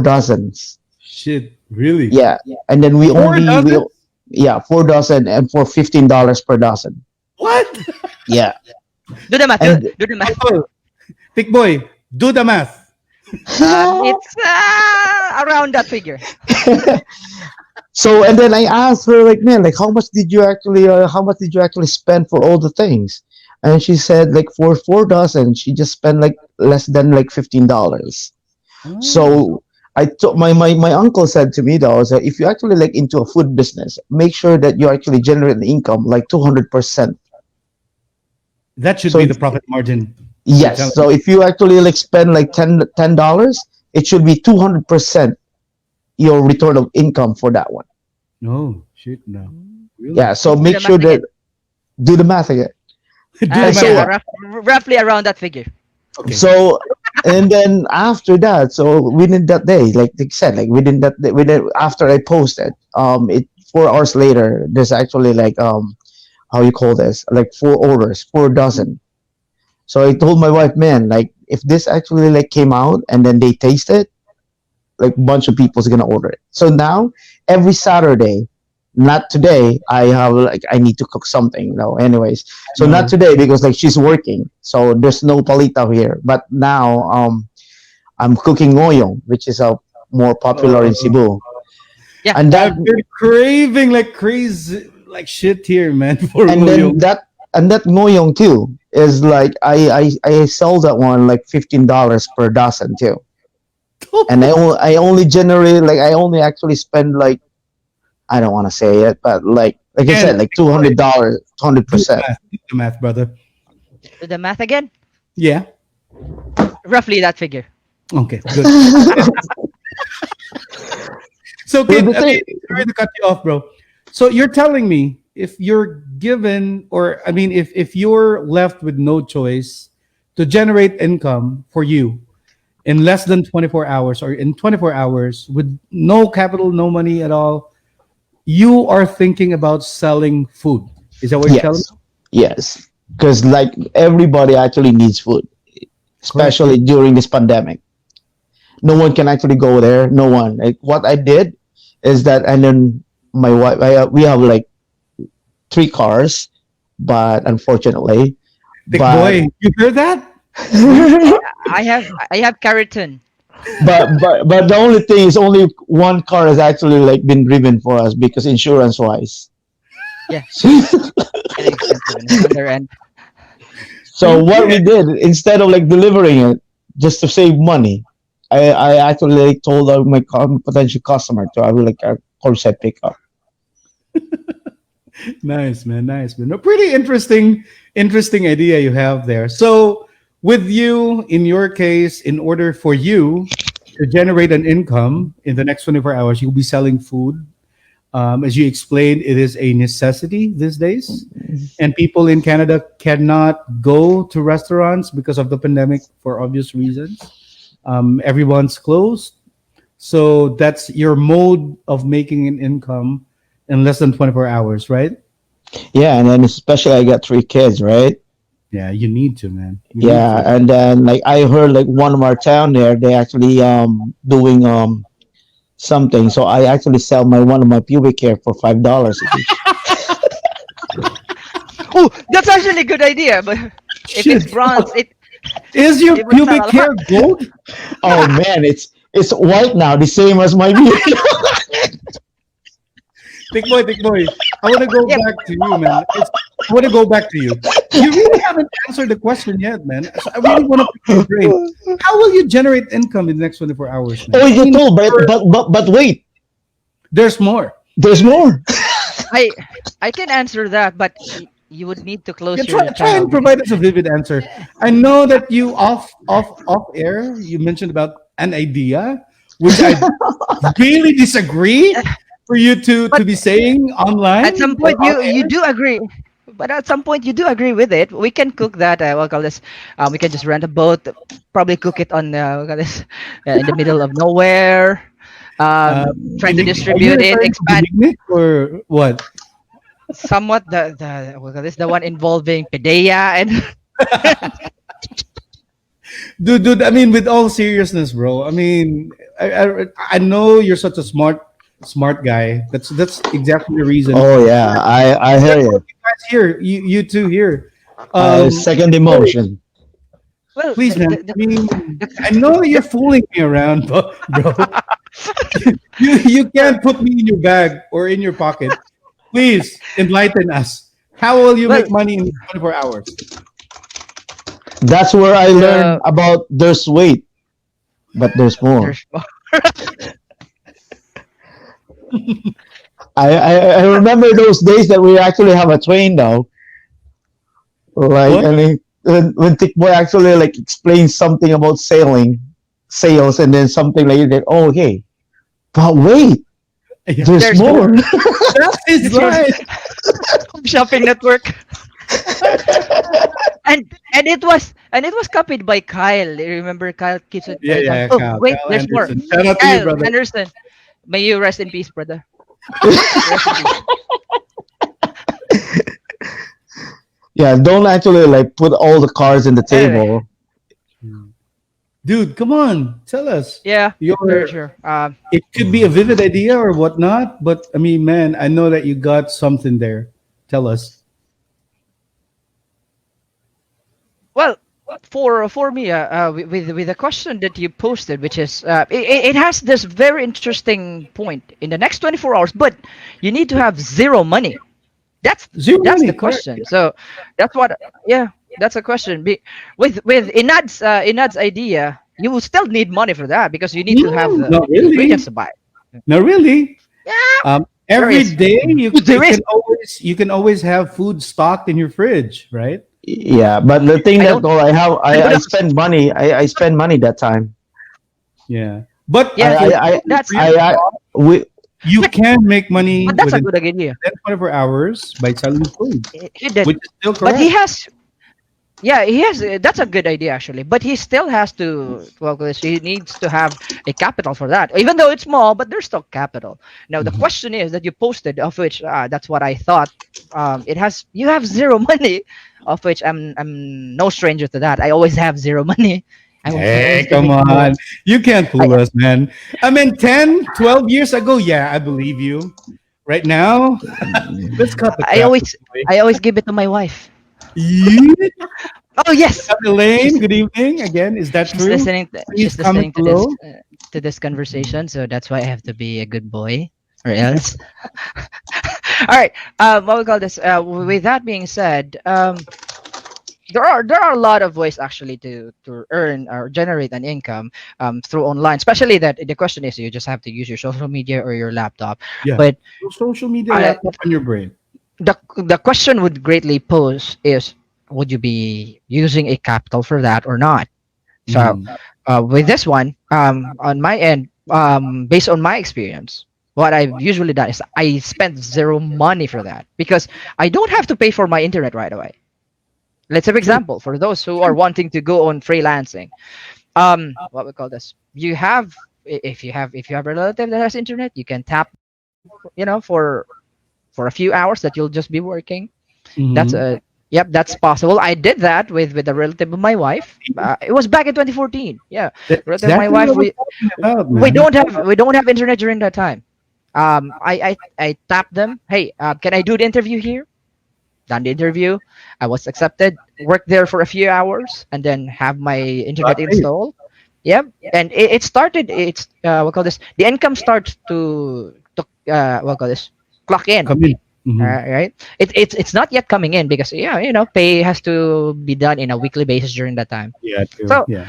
dozens. Shit, really? Yeah, and then we Four only dozens? yeah 4 dozen and for $15 per dozen. What? Yeah. Do the math. And- Do the math. Tikboi, do the math. It's around that figure. So and then I asked her like, man, like how much did you actually spend for all the things? And she said like for 4 dozen, she just spent like less than like $15. So I told my uncle said to me though, that if you actually like into a food business, make sure that you actually generate the income like 200%. That should So be the profit margin. Yes. So if you actually like spend like $10, it should be 200% your return of income for that one. No, shit, no. Really? Yeah. So Do make the sure math that again. do the math again. Roughly around that figure. Okay. So and then after that, so within that day, like they said, like within that day, after I posted, it 4 hours later, there's actually like how you call this, like 4 orders, 4 dozen. So I told my wife, man, like if this actually like came out and then they taste it, like a bunch of people's gonna order it. So now every Saturday, not today, I have like I need to cook something, anyways. So not today because like she's working, so there's no palitaw here. But now I'm cooking ngoyong, which is a more popular in Cebu. Yeah. And that I've been craving like crazy, like shit here, man. For and ngoyong. then that ngoyong too is like I sell that one like $15 per dozen too. And I only generate like I only actually spend like I don't want to say it, but like I said, like $200, 100%. Do the math, brother. Do the math again. Yeah. Roughly that figure. Okay, good. So, Khid, sorry to cut you off, bro. So you're telling me if you're given, or I mean, if you're left with no choice to generate income for you in less than 24 hours or in 24 hours with no capital, no money at all, you are thinking about selling food. Is that what you're telling me? Yes, because like everybody actually needs food, especially during this pandemic. No one can actually go there. No one. Like what I did is that, and then my wife, we have like 3 cars, but unfortunately, Tikboi, you heard that? I have keratin. but the only thing is only 1 car has actually like been driven for us because insurance wise. Yeah. Getting expensive in the other end. So what we did, instead of like delivering it just to save money, I actually like, told my potential customer to have like a curbside pickup. Nice, man. Nice, man. A pretty interesting idea you have there. So, with you, in your case, in order for you to generate an income in the next 24 hours, you'll be selling food. As you explained, it is a necessity these days, and people in Canada cannot go to restaurants because of the pandemic for obvious reasons. Everyone's closed, so that's your mode of making an income in less than 24 hours, right? Yeah, and then especially I got 3 kids, right? Yeah, you need to, man. You Yeah, need to. and then like I heard like one of our town there, they actually doing something. So I actually sell one of my pubic hair for $5 each. Oh, that's actually a good idea. But if it's bronze, Is your it would sell pubic a hair lot. gold? Oh man, it's white now, the same as my beard. Tikboi, I want to go back to you, man. I want to go back to you. You really haven't answered the question yet, man. So I really want to pick your brain. How will you generate income in the next 24 hours, man? Oh, you told, but wait, there's more. There's more. I can answer that, but you would need to close Yeah, your try and provide us a vivid answer. I know that you off air, you mentioned about an idea, which I really disagree for you to be saying online. At some point, you do agree. But at some point, you do agree with it. We can cook that. We'll call this. We can just rent a boat, probably cook it on we'll call this, in the middle of nowhere. Trying to distribute it, expand. Or what? Somewhat the we'll call this the one involving Pedea and. Dude. I mean, with all seriousness, bro. I mean, I know you're such a smart guy. That's exactly the reason. Oh yeah, I hear you. Guys here, you two here. Second emotion. Well, please, man. I mean, I know you're fooling me around, bro. you can't put me in your bag or in your pocket. Please enlighten us. How will you make money in 24 hours? That's where I learned about there's weight, but there's more. There's more. I remember those days that we actually have a train though. Like What? and when Tikboi actually like explains something about sales, and then something like that. Oh, okay, but wait, there's more. That is right. Shopping network. and it was copied by Kyle. You remember Kyle keeps it. Yeah, Oh, Kyle, wait, Kyle there's more. Anderson. Shout out to you, Kyle brother. Anderson. May you rest in peace, brother. Rest in peace. Yeah, don't actually like put all the cards in the table. Dude, come on, tell us. Yeah, Your- very sure. It could be a vivid idea or whatnot, but I mean, man, I know that you got something there. Tell us. Well, for me, with the question that you posted, which is it has this very interesting point in the next 24 hours, but you need to have zero money. That's money, the question. So that's what. Yeah, that's a question. With Inad's idea, you will still need money for that because you need to have the not really. ingredients to buy. No, really. Yeah. Every is. day you There is. can always have food stocked in your fridge, right? Yeah, but the thing I that though I spend money. I spend money that time. Yeah, but Yeah, I that's we You can make money But that's a within good idea. 24 hours by selling food, He did, which is still but correct. he has. Yeah, he has. That's a good idea actually, but he still has to. Well, 'cause he needs to have a capital for that, even though it's small. But there's still capital. Now the question is that you posted, of which that's what I thought. It has you have zero money, of which I'm no stranger to that. I always have zero money. I Hey, always come giving more. on. You can't fool us, man. I mean, 10, 12 years ago, yeah, I believe you. Right now, let's cut the I crap. always I always give it to my wife. Yeah. Oh yes, Elaine, good evening again. Is that she's true? listening. Please She's comment listening to this below. conversation, so that's why I have to be a good boy, or else. All right. What we call this? With that being said, there are a lot of ways actually to earn or generate an income through online. Especially that the question is, you just have to use your social media or your laptop. Yeah. But Your social media I, laptop on your brain. the question would greatly pose is, would you be using a capital for that or not? So with this one, on my end, based on my experience, what I've usually done is I spent zero money for that because I don't have to pay for my internet right away. Let's say, for example, for those who are wanting to go on freelancing, what we call this, you have if you have a relative that has internet, you can tap, for a few hours that you'll just be working. That's a Yep, that's possible. I did that with a relative of my wife. It was back in 2014. Yeah, That's relative of my exactly wife. what we're talking about, We man. don't have internet during that time. I tapped them. Hey, can I do the interview here? Done the interview. I was accepted. Worked there for a few hours and then have my internet Got paid. installed. Yep, and it started. It's what call this? The income starts to what call this? Clock in. Come in. Mhm. Right. It's not yet coming in because pay has to be done in a weekly basis during that time. Yeah, true. So Yeah.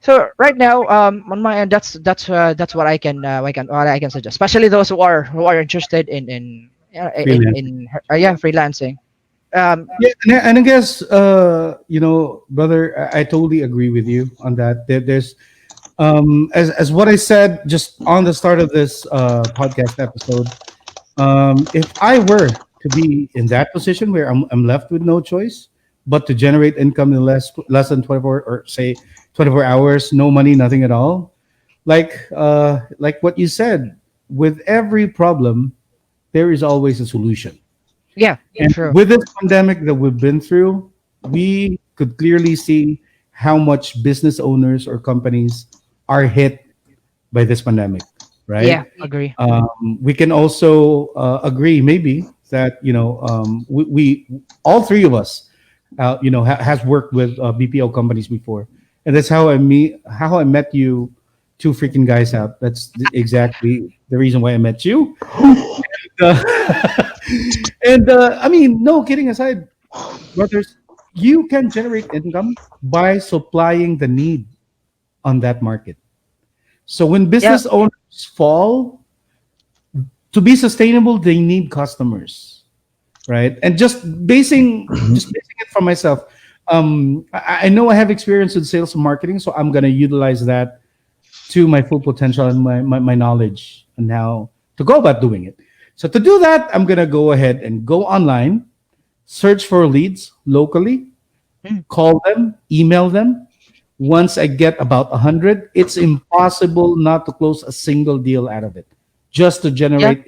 so right now, on my end, that's what I can suggest, especially those who are interested Freelance. freelancing. Yeah, and I guess brother, I totally agree with you on that. There's as what I said just on the start of this podcast episode. If I were to be in that position where I'm left with no choice but to generate income in less than 24 or say 24 hours, no money, nothing at all, like what you said, with every problem there is always a solution. Yeah, And true. with this pandemic that we've been through, we could clearly see how much business owners or companies are hit by this pandemic, right? Yeah, agree. We can also agree maybe that we all three of us has worked with BPO companies before, and that's how I met you two freaking guys out. That's exactly the reason why I met you. I mean, no kidding aside, brothers, you can generate income by supplying the need on that market. So when business owners fall, to be sustainable, they need customers, right? And just basing it from myself, I know I have experience with sales and marketing, so I'm gonna utilize that to my full potential and my knowledge and how to go about doing it. So to do that, I'm gonna go ahead and go online, search for leads locally, call them, email them. Once I get about 100, it's impossible not to close a single deal out of it, just to generate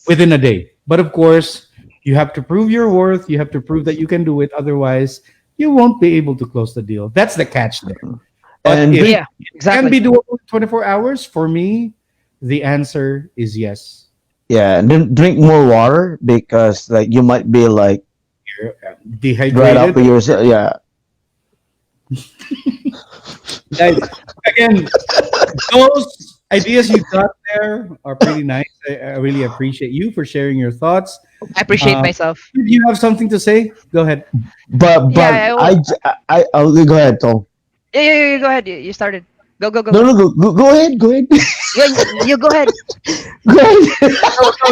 within a day. But of course, you have to prove your worth. You have to prove that you can do it. Otherwise, you won't be able to close the deal. That's the catch there. But And if Yeah, it can exactly. be doable in 24 hours, for me, the answer is yes. yeah, and then drink more water because like you might be like You're right up dehydrated. with yourself. Yeah. Guys, again, those ideas you got there are pretty nice. I really appreciate you for sharing your thoughts. I appreciate Uh, myself. If you have something to say, go ahead. But Yeah, I'll go ahead, Tom. Yeah, go ahead. You started. Go. No, go ahead, go ahead. Yeah, you go ahead. Go ahead.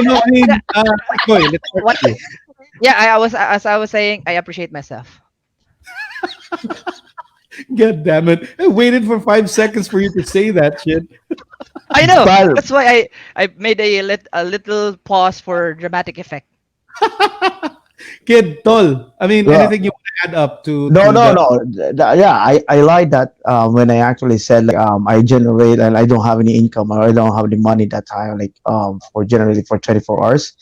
No, I mean, Tikboi, let's start What? with you. Yeah, as I was saying, I appreciate myself. God damn it! I waited for 5 seconds for you to say that shit. I know. But- That's why I made a little pause for dramatic effect. Kid, tol. I mean, Yeah. anything you want to add up to? No, to no, that? no. Yeah, I lied that when I actually said like I generate and I don't have any income or I don't have any money that time like for generating for 24 hours.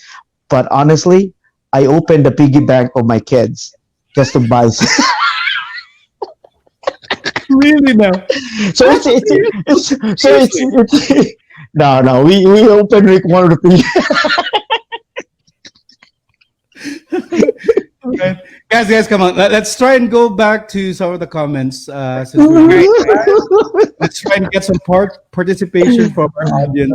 But honestly, I opened the piggy bank of my kids just to buy. Really now? So it's no, we opened like one of the piggy. Right. Guys, come on. Let's try and go back to some of the comments. Since we're here. Let's try and get some participation from our audience.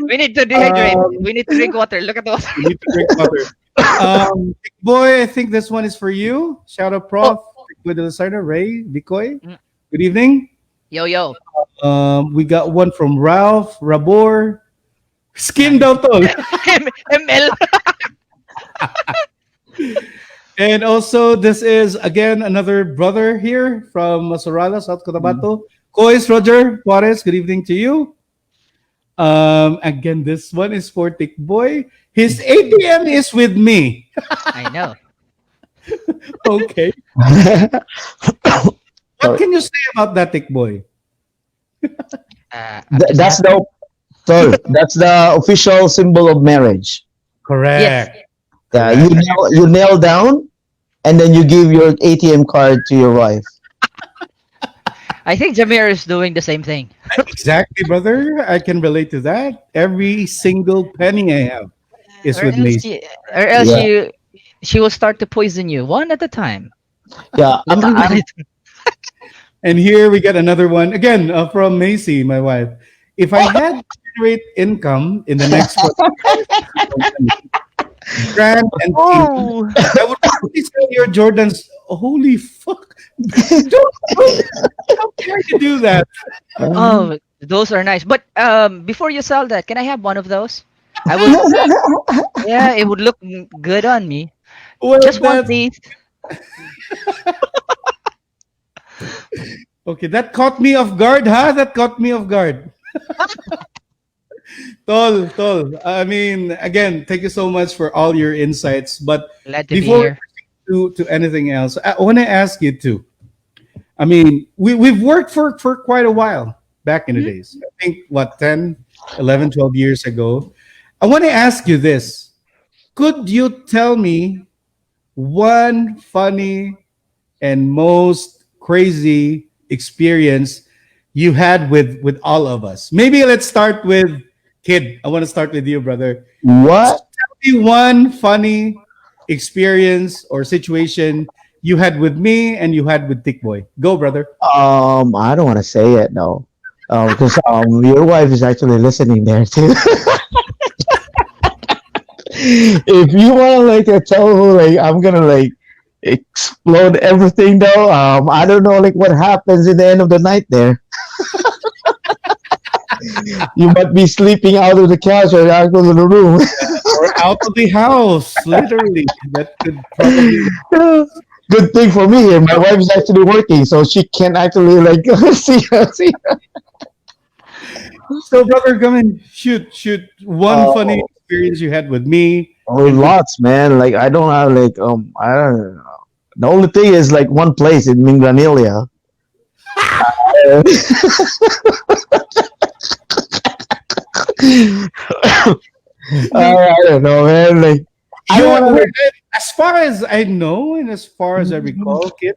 We need to dehydrate. We need to drink water. Look at the water. We need to drink water. Tikboi, I think this one is for you. Shout out, Prof. Tikboi the designer, Ray, Bikoy. Good evening. Yo. We got one from Ralph, Rabor. Skin daw tol. ML. And also, this is again another brother here from Masurala, South Cotabato. Kois Roger Juarez, good evening to you. Again, this one is for Tikboi. His ATM is with me. I know. Okay. What can you say about that, Tikboi? That's the official symbol of marriage. Correct. Yes. Yeah, you nail down, and then you give your ATM card to your wife. I think Jameer is doing the same thing. Exactly, brother. I can relate to that. Every single penny I have is with me. Or else Yeah. she will start to poison you one at a time. Yeah, And here we get another one again from Macy, my wife. If I had to generate income in the next grand and I would probably sell your Jordans. Holy fuck! How dare you do that? Oh, those are nice. But before you sell that, can I have one of those? I would. Yeah, it would look good on me. Well, Just one, please. Okay, that caught me off guard, huh? That caught me off guard. Tol. I mean, again, thank you so much for all your insights. But Glad to be before here. we to anything else, I want to ask you too. I mean, we've worked for quite a while back in the days. I think, 10, 11, 12 years ago. I want to ask you this. Could you tell me one funny and most crazy experience you had with all of us? Maybe let's start with Khid. I want to start with you, brother. What? Tell me one funny experience or situation you had with me and you had with Tikboi. Go, brother. I don't want to say it, no, because your wife is actually listening there too. If you want to tell her I'm gonna explode everything though, I don't know what happens in the end of the night there. You might be sleeping out of the couch or out of the room. Or out of the house, literally. That could probably. Good thing for me, my wife is actually working, so she can actually see. So, brother, come in. Shoot. One funny experience you had with me. Oh, lots, man. I don't have I don't know. The only thing is one place in Mingranilia. I don't know, man. As far as I know and as far as I recall, Kid,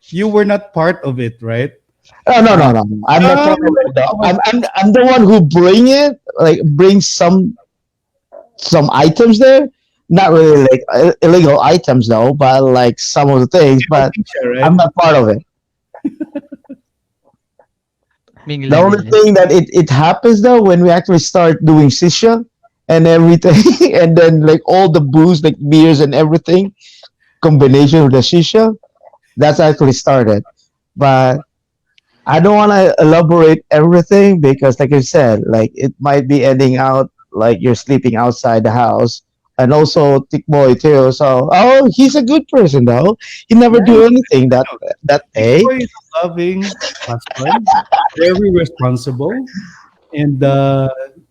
you were not part of it, right? No. I'm not part of it, though. I'm the one who brings some items there. Not really illegal items though, but some of the things. But Right? I'm not part of it. The only thing that it happens though when we actually start doing shisha and everything, and then all the booze, beers and everything, combination with the shisha, that's actually started. But I don't want to elaborate everything because, like I said, it might be ending out you're sleeping outside the house and also Tikboi too. So, oh, he's a good person though. He never do anything that day. Tikboi is a loving husband, very responsible, and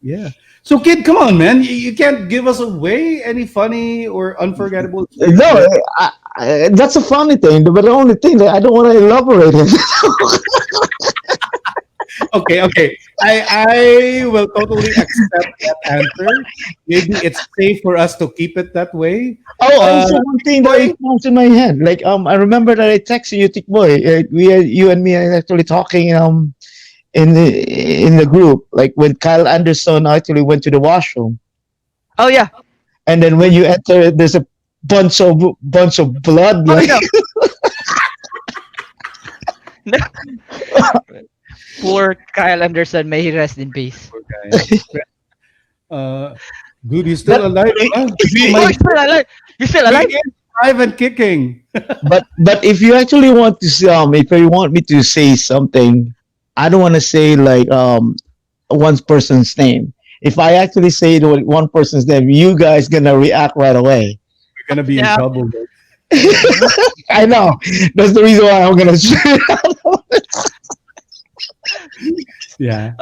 yeah. So, kid, come on, man. You can't give us away any funny or unforgettable experience. No, that's a funny thing, but the only thing that I don't want to elaborate it. Okay. I will totally accept that answer. Maybe it's safe for us to keep it that way. Oh, also one thing that comes in my head, like I remember that I texted you, Tikboy. You and me are actually talking in the group, like when Kyle Anderson actually went to the washroom, Oh yeah. and then when you enter, there's a bunch of blood. Oh, Like, no. Poor Kyle Anderson, may he rest in peace. Dude, he's still alive. Huh? Oh, you're still alive. You're still alive? He is alive and kicking. but if you actually want to if you want me to say something, I don't want to say like one person's name. If I actually say one person's name, you guys gonna react right away. We're gonna be in trouble. Though. I know. That's the reason why I'm gonna share it out. Yeah.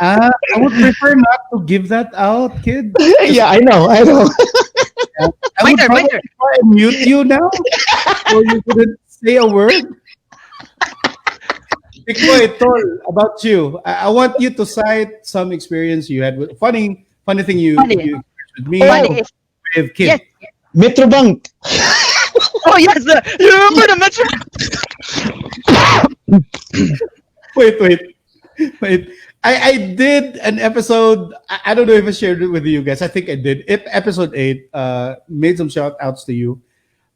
I would prefer not to give that out, kid. Yeah, I know. I would probably try and mute you now, so you couldn't say a word. Tikboy, Tol, about you. I want you to cite some experience you had with funny thing you experienced with me with Kid. Yes. Metrobank. Oh yes, you remember the Metro? Wait. I did an episode. I don't know if I shared it with you guys. I think I did. Episode 8. Made some shout outs to you.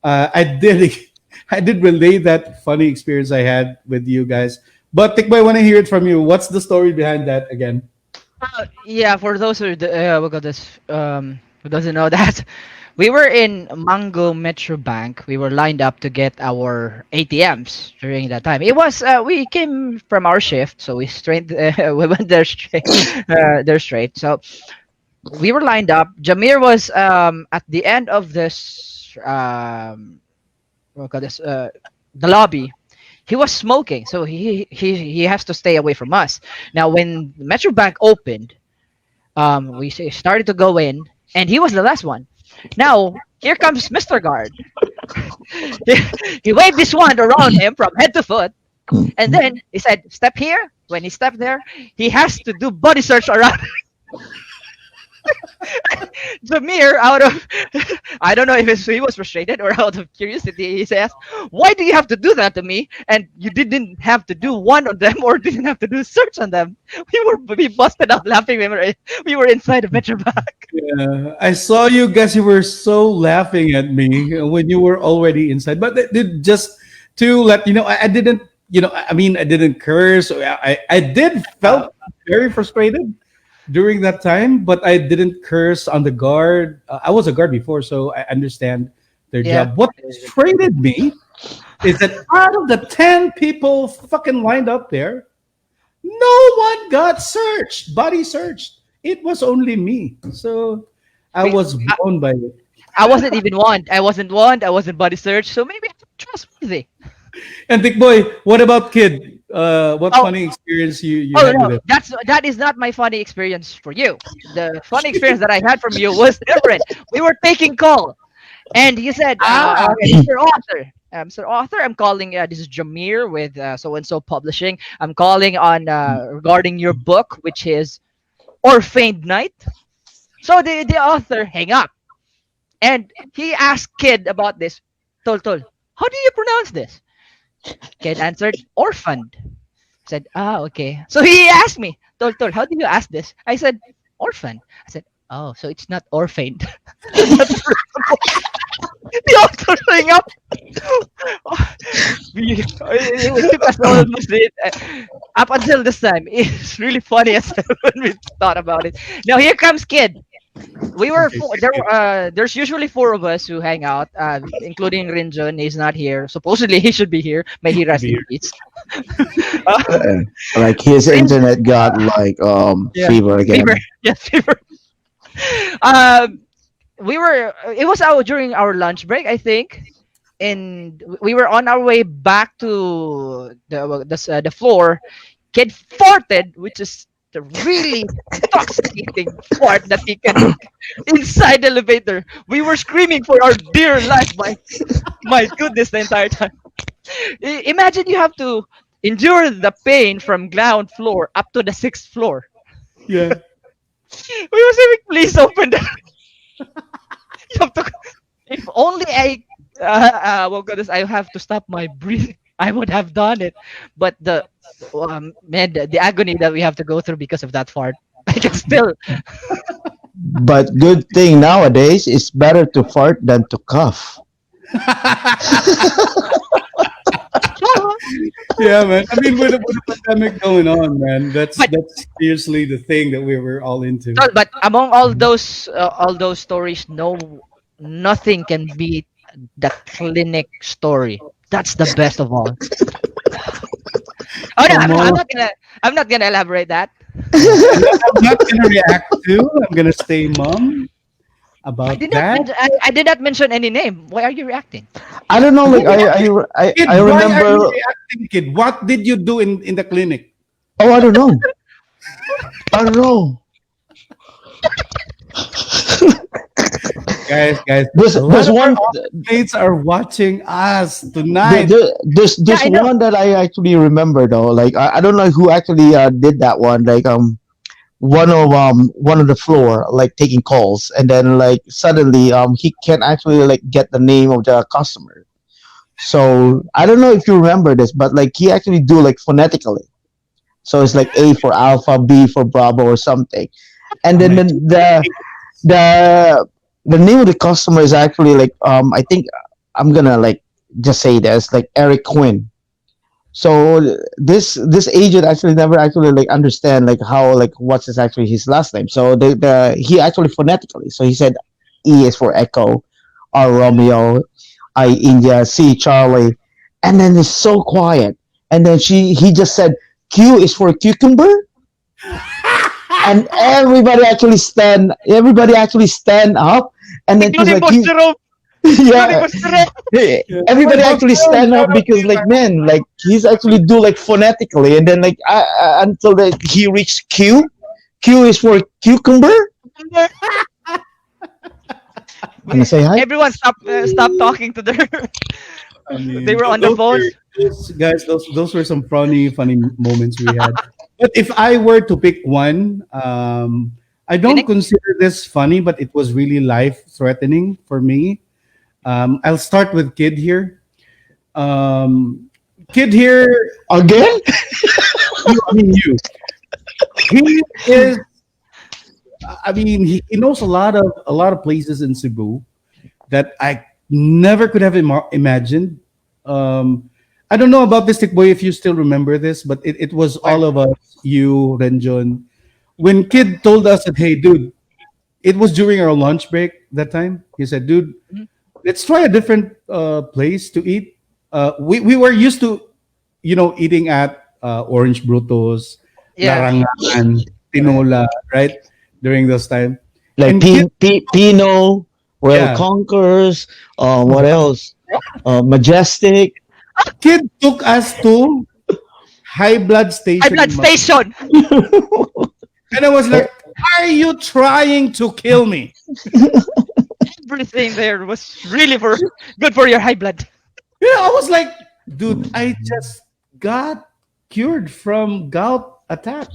I did relay that funny experience I had with you guys. But Tikboy, I want to hear it from you. What's the story behind that again? Yeah, for those who who doesn't know that, we were in Mango Metro Bank. We were lined up to get our ATMs during that time. It was we came from our shift, so we we went there straight. So we were lined up. Jameer was at the end of this the lobby. He was smoking, so he has to stay away from us. Now, when Metro Bank opened, we started to go in, and he was the last one. Now, here comes Mr. Guard. He waved his wand around him from head to foot, and then he said, "Step here." When he stepped there, he has to do body search around. Jameer, out of I don't know if he was frustrated or out of curiosity, he says, "Why do you have to do that to me? And you didn't have to do one of them, or didn't have to do a search on them." We busted out laughing. We were inside the Metro Bank. Yeah, I saw you guys. You were so laughing at me when you were already inside. But just to let you know, I didn't. I mean, I didn't curse. I did felt very frustrated during that time, but I didn't curse on the guard. I was a guard before, so I understand their job. What frustrated me is that out of the 10 people fucking lined up there, no one got searched, body searched. It was only me. So I was blown by it. I wasn't even warned. I wasn't body searched, so maybe I'm trustworthy. And Tikboy, what about Kid? What funny experience you had with it? That is not my funny experience for you. The funny experience that I had from you was different. We were taking call, and you said, "Mr. Author, Mr. Author, I'm calling. This is Jameer with so and so Publishing. I'm calling on regarding your book, which is Orphaned Night." So the author hang up, and he asked Kid about this. Tol, how do you pronounce this? Kid answered, "Orphaned." I said, okay. So he asked me, Tol, how do you ask this? I said, "Orphaned." I said, "Oh, so it's not orphaned." The author hang up. It took us almost up until this time. It's really funny as when we thought about it. Now here comes Kid. We were there's usually 4 of us who hang out, including Rinjon. He's not here. Supposedly he should be here. May he rest in peace. Like his internet got like fever again. Fever. we were it was out during our lunch break, I think, and we were on our way back to the floor. Kid farted, which is the really intoxicating fart that he can make inside the elevator. We were screaming for our dear life. My goodness, the entire time. Imagine you have to endure the pain from ground floor up to the sixth floor. Yeah. We were saying, please open the. You have to. If only well, goodness, I have to stop my breathing. I would have done it, but man, the agony that we have to go through because of that fart, I can still. But good thing nowadays, it's better to fart than to cough. Yeah, man. I mean, with the pandemic going on, man, that's seriously the thing that we were all into. But among all those stories, nothing can beat the clinic story. That's the best of all. Oh no, I'm not gonna elaborate that. I'm not gonna react to. I'm gonna stay mum about that. I did not mention any name. Why are you reacting? I don't know. Like Kid, I why are remember. you reacting, Kid? What did you do in the clinic? Oh, I don't know. I don't know. Guys, There's one. Mates are watching us tonight. There's one that I actually remember though. Like I don't know who actually did that one. Like one of the floor like taking calls, and then like suddenly he can't actually like get the name of the customer. So I don't know if you remember this, but like he actually do like phonetically. So it's like A for Alpha, B for Bravo, or something, and then the the name of the customer is actually like I think I'm gonna like just say this like Eric Quinn. So this agent actually never actually like understand like how like what's his actually his last name. So he actually phonetically. So he said E is for Echo, R Romeo, I India, C Charlie, and then it's so quiet. And then he just said Q is for cucumber, and everybody actually stand up, and then he's like yeah, everybody actually stand up because like man, like he's actually do like phonetically, and then like until he reached Q. Q is for cucumber. Can I say hi? Everyone stop talking to their. I mean, they were on the phone. Guys, those were some funny moments we had. But if I were to pick one, I don't consider this funny, but it was really life threatening for me. I'll start with Kid here. Kid here again. I mean, you. He is. I mean, he knows a lot of places in Cebu that I never could have imagined. I don't know about this, Tikboi, if you still remember this, but it was all of us, you, Renjon. When Kid told us that, hey, dude, it was during our lunch break that time. He said, dude, let's try a different place to eat. We were used to, eating at Orange Brutos, Larangan, Tinola, right? During those time. Like Pino, Royal Conquers, what else? Majestic. Kid took us to High Blood Station. High Blood Station. And I was like, are you trying to kill me? Everything there was really good for your high blood. Yeah, I was like, dude, I just got cured from gout attack.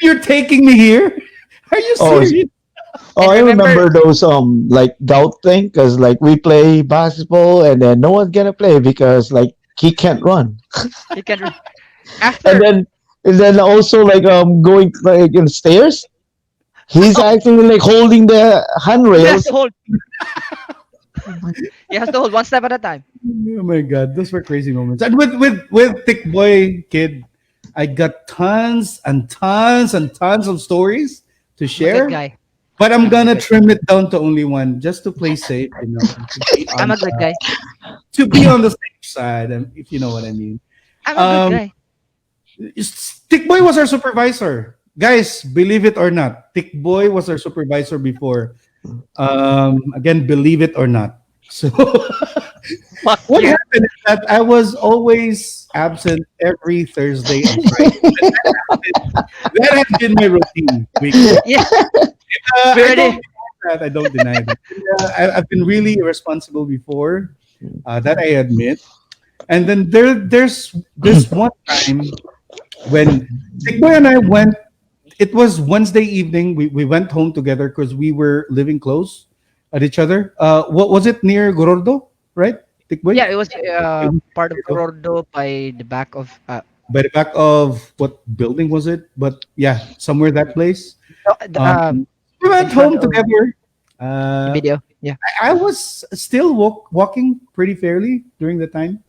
You're taking me here? Are you serious? Oh, I remember those like gout thing because like we play basketball and then no one's gonna play because like he can't run. He can't run. After and then also like going like in stairs. He's actually like holding the handrails. He has to hold. He has to hold one step at a time. Oh my god, those were crazy moments. And with Tikboi, Kid, I got tons and tons and tons of stories to share. Good guy. But I'm gonna trim it down to only one, just to play safe. I'm a good guy. To be on the safe side, if you know what I mean. I'm a good guy. Tikboi was our supervisor guys, believe it or not, Tikboi was our supervisor before. Again, believe it or not. So what happened is that I was always absent every Thursday and Friday. That has been my routine. Yeah. I don't deny that. I've been really irresponsible before. That I admit. And then there's this one time when Tikboy and I went. It was Wednesday evening. We went home together because we were living close at each other. What was it, near Gorordo, right? Tikboy? Yeah, it was part of Gordo by the back of. By the back of what building was it? But yeah, somewhere that place. We went home together. Video. Yeah. I was still walking pretty fairly during the time.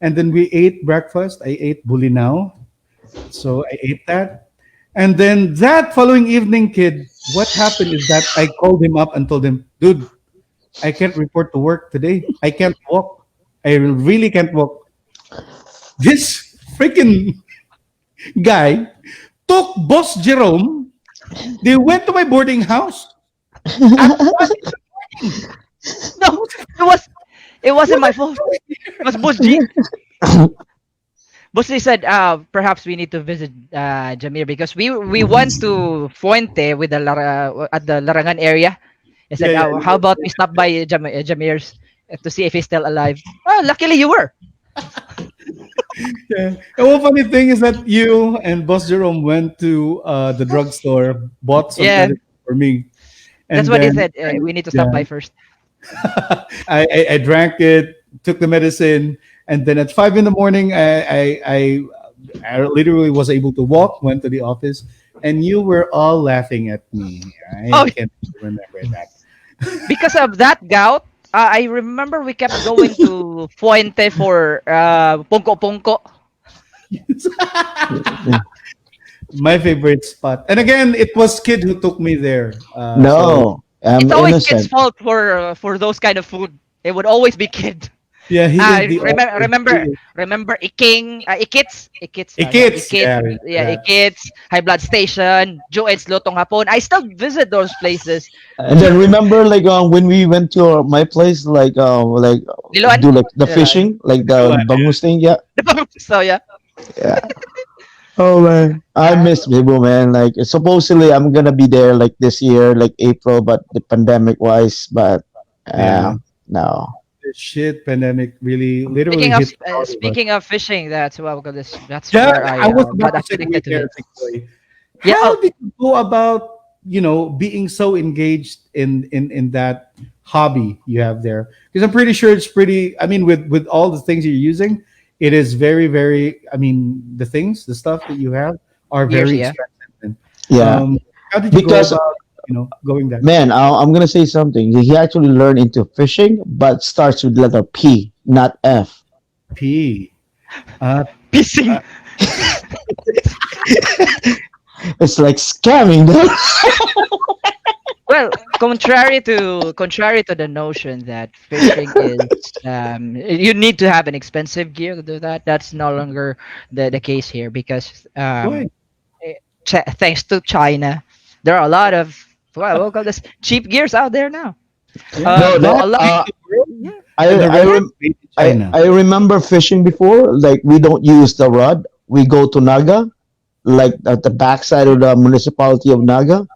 And then we ate breakfast. I ate bulinao. So I ate that. And then that following evening, kid, what happened is that I called him up and told him, dude, I can't report to work today. I can't walk. I really can't walk. This freaking guy took Boss Jerome. They went to my boarding house. No, it wasn't my fault. It was Boss G. Boss G said, perhaps we need to visit Jamir because we went to Fuente with the at the Larangan area. He said, how about we stop by Jamir's to see if he's still alive? Oh, luckily you were. Yeah. And one funny thing is that you and Boss Jerome went to the drugstore, bought some medicine for me. And that's what he said. We need to stop by first. I drank it, took the medicine, and then at 5 a.m, I literally was able to walk. Went to the office, and you were all laughing at me. I can't remember that. Because of that gout, I remember we kept going to Fuente for Pongko Pongko. My favorite spot. And again, it was Khid who took me there. No, I'm it's always innocent. Khid's fault for those kind of food. It would always be Khid. Yeah, he did remember Iking, Ikits, yeah. Ikits, High Blood Station, Joed's Lotong Hapon. I still visit those places. And then remember, like when we went to my place, like Liloan? do like the fishing, like the bangus thing, yeah. So yeah. Yeah. Oh man, I miss Cebu, man. Like supposedly I'm gonna be there like this year, like April, but the pandemic wise, but no. Shit, pandemic really literally hit Speaking of fishing, that's where I was about to say there. How did you go about being so engaged in that hobby you have there? Because I'm pretty sure it's pretty. I mean, with all the things you're using, it is very, very. I mean, the stuff that you have are very expensive. Yeah. How did you go about going there? Man, I'm gonna say something. He actually learned into fishing, but starts with letter P, not F. P. Pissing. It's like scamming. Well, contrary to the notion that fishing is you need to have an expensive gear to do that. That's no longer the case here because thanks to China, there are a lot of we'll call this cheap gears out there now. I remember fishing before. Like we don't use the rod. We go to Naga, like at the backside of the municipality of Naga.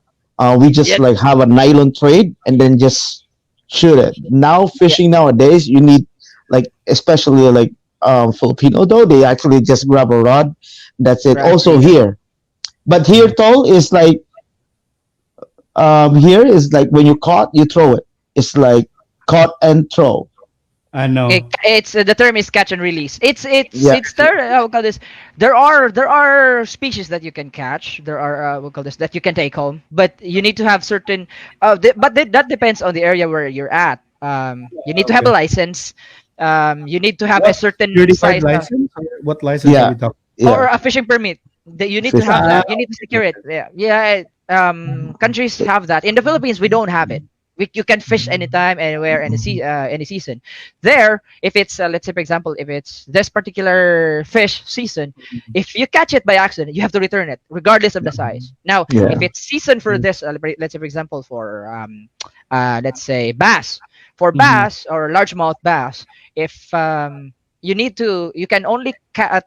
We just like have a nylon trade and then just shoot it. Now fishing nowadays, you need like especially like Filipino though they actually just grab a rod. That's it. Also here, but here tall is like. Here is like when you caught, you throw it. It's like caught and throw. I know. It's the term is catch and release. It's we'll call this. There are species that you can catch. There are we'll call this that you can take home, but you need to have certain. That depends on the area where you're at. You need to have a license. You need to have a certain size license. What license are we talking? Or a fishing permit. That you need to have that. You need to secure it. Yeah. Countries have that. In the Philippines, we don't have it. you can fish anytime, anywhere, any season. There, if it's let's say for example, if it's this particular fish season, if you catch it by accident, you have to return it regardless of the size. Now, Yeah. if it's season for this, let's say for example for let's say bass, for bass or largemouth bass, if you need to, you can only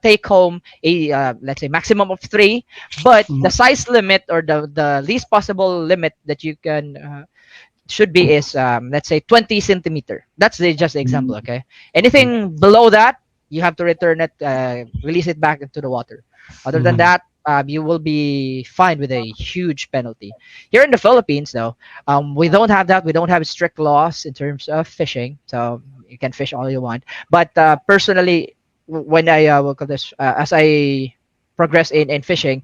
take home a let's say maximum of 3, but the size limit or the least possible limit that you can should be is let's say 20 centimeter. That's just the example. Okay, anything below that, you have to return it, release it back into the water. Other than that, you will be fined with a huge penalty. Here in the Philippines, though, we don't have that. We don't have strict laws in terms of fishing, so you can fish all you want. But personally, when I will call this as I progress in fishing,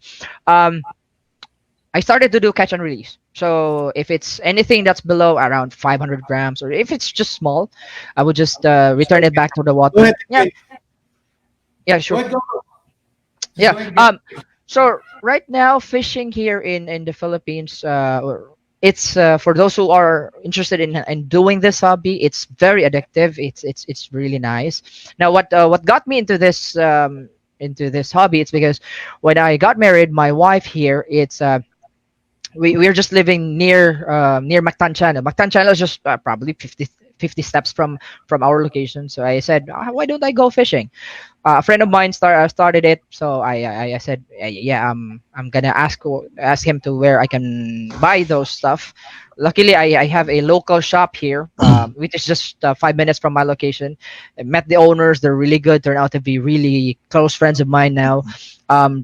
I started to do catch and release. So if it's anything that's below around 500 grams, or if it's just small, I would just return it back to the water. Go ahead. Yeah, yeah, sure. Yeah. So right now, fishing here in the Philippines, it's for those who are interested in doing this hobby. It's very addictive. It's really nice. Now, what got me into this hobby? It's because when I got married, my wife here, it's we're just living near Mactan Channel. Mactan Channel is just probably 50 steps from our location. So I said, why don't I go fishing? A friend of mine started it, so I said, yeah, I'm gonna ask him to where I can buy those stuff. Luckily, I have a local shop here, which is just 5 minutes from my location. I met the owners; they're really good. Turned out to be really close friends of mine now.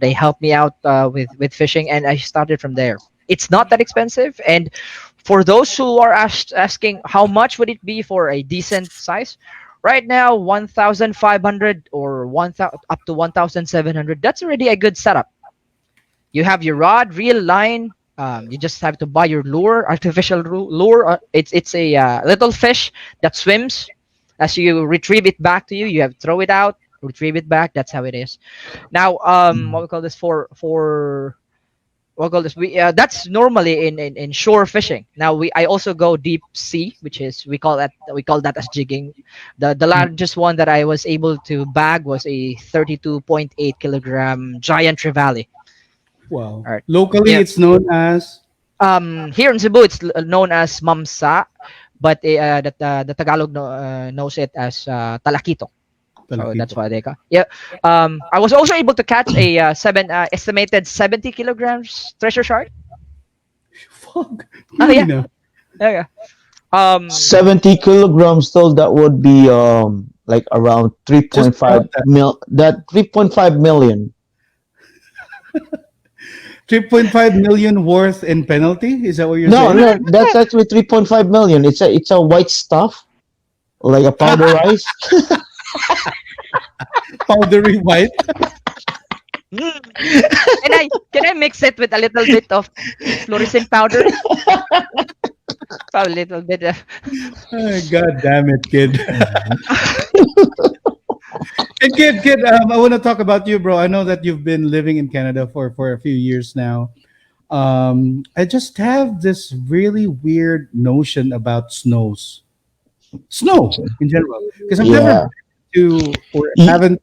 They helped me out with fishing, and I started from there. It's not that expensive, and for those who are asking how much would it be for a decent size, right now 1,500 or 1,000 up to 1,700. That's already a good setup. You have your rod, reel, line. You just have to buy your lure, artificial lure. It's a little fish that swims. As you retrieve it back to you, you have to throw it out, retrieve it back. That's how it is. Now, what we call this for we'll call this that's normally in shore fishing. Now I also go deep sea, which is we call that as jigging. The largest one that I was able to bag was a 32.8 kilogram giant trevally. Wow. All right. Locally, Yeah. it's known as Here in Cebu it's known as mamsa, but the Tagalog knows it as talakito. So that's why they got. Yeah. I was also able to catch a estimated 70 kilograms treasure shark. Fuck. Oh yeah. No. Yeah. 70 kilograms, though, that would be like around 3.5 mil. That 3.5 million. 3.5 million worth in penalty. Is that what you're No, saying? no, that's actually 3.5 million. It's a white stuff, like a powder rice. Powdery white. Can I mix it with a little bit of fluorescent powder? A little bit of. Oh, God damn it, kid. Hey, kid, I want to talk about you, bro. I know that you've been living in Canada for a few years now. I just have this really weird notion about snow in general, because I've never been to or haven't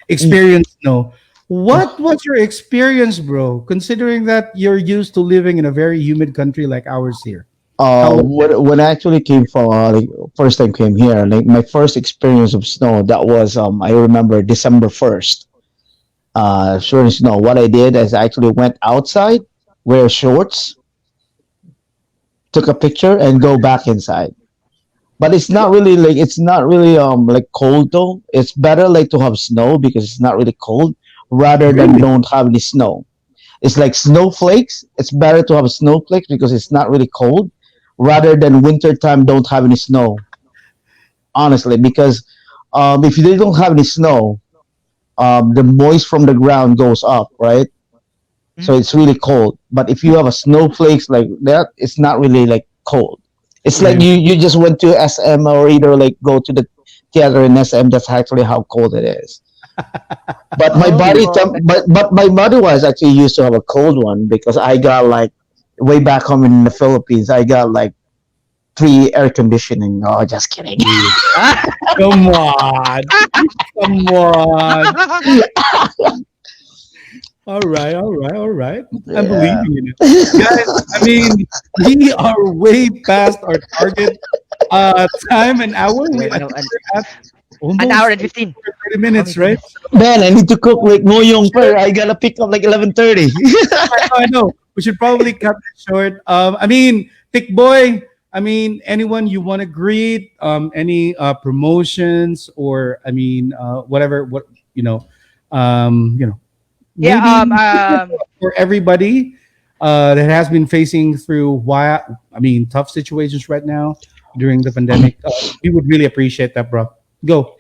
experienced snow. What was your experience, bro? Considering that you're used to living in a very humid country like ours here. When I actually came from like first time came here, like my first experience of snow, that was I remember December 1st. Sure as snow. What I did is I actually went outside, wear shorts, took a picture, and go back inside. But it's not really like cold though. It's better like to have snow because it's not really cold rather than don't have any snow. It's like snowflakes. It's better to have snowflakes because it's not really cold rather than winter time don't have any snow. Honestly, because if they don't have any snow, the moist from the ground goes up, right? So it's really cold. But if you have a snowflakes like that, it's not really like cold. It's like you just went to SM or either like go to the theater in SM. That's actually how cold it is. But my but my body was actually used to have a cold one because I got like way back home in the Philippines. I got like 3 air conditioning. Oh, just kidding. Come on. Come on. All right. I'm believing in it. Guys, I mean, we are way past our target time, an hour. Yeah, We no, at almost an hour and 15. 30 minutes, right? Man, I need to cook like Ngoyong per. I gotta pick up like 11:30. I know. We should probably cut it short. I mean, Tikboi, I mean, anyone you want to greet, any promotions or I mean, whatever, Yeah, maybe for everybody that has been facing through tough situations right now during the pandemic. We would really appreciate that, bro. Go.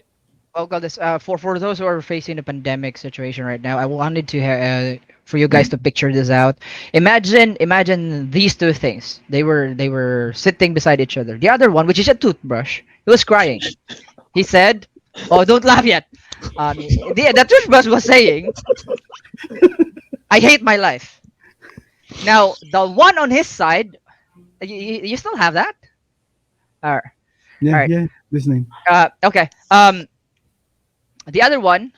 well, got this. For those who are facing the pandemic situation right now, I wanted to for you guys to picture this out. Imagine these two things. They were sitting beside each other. The other one, which is a toothbrush, he was crying. He said, "Oh, don't laugh yet." The toothbrush was saying, "I hate my life." Now, the one on his side, you still have that? All right. Yeah, All right. yeah, listening. Okay. The other one,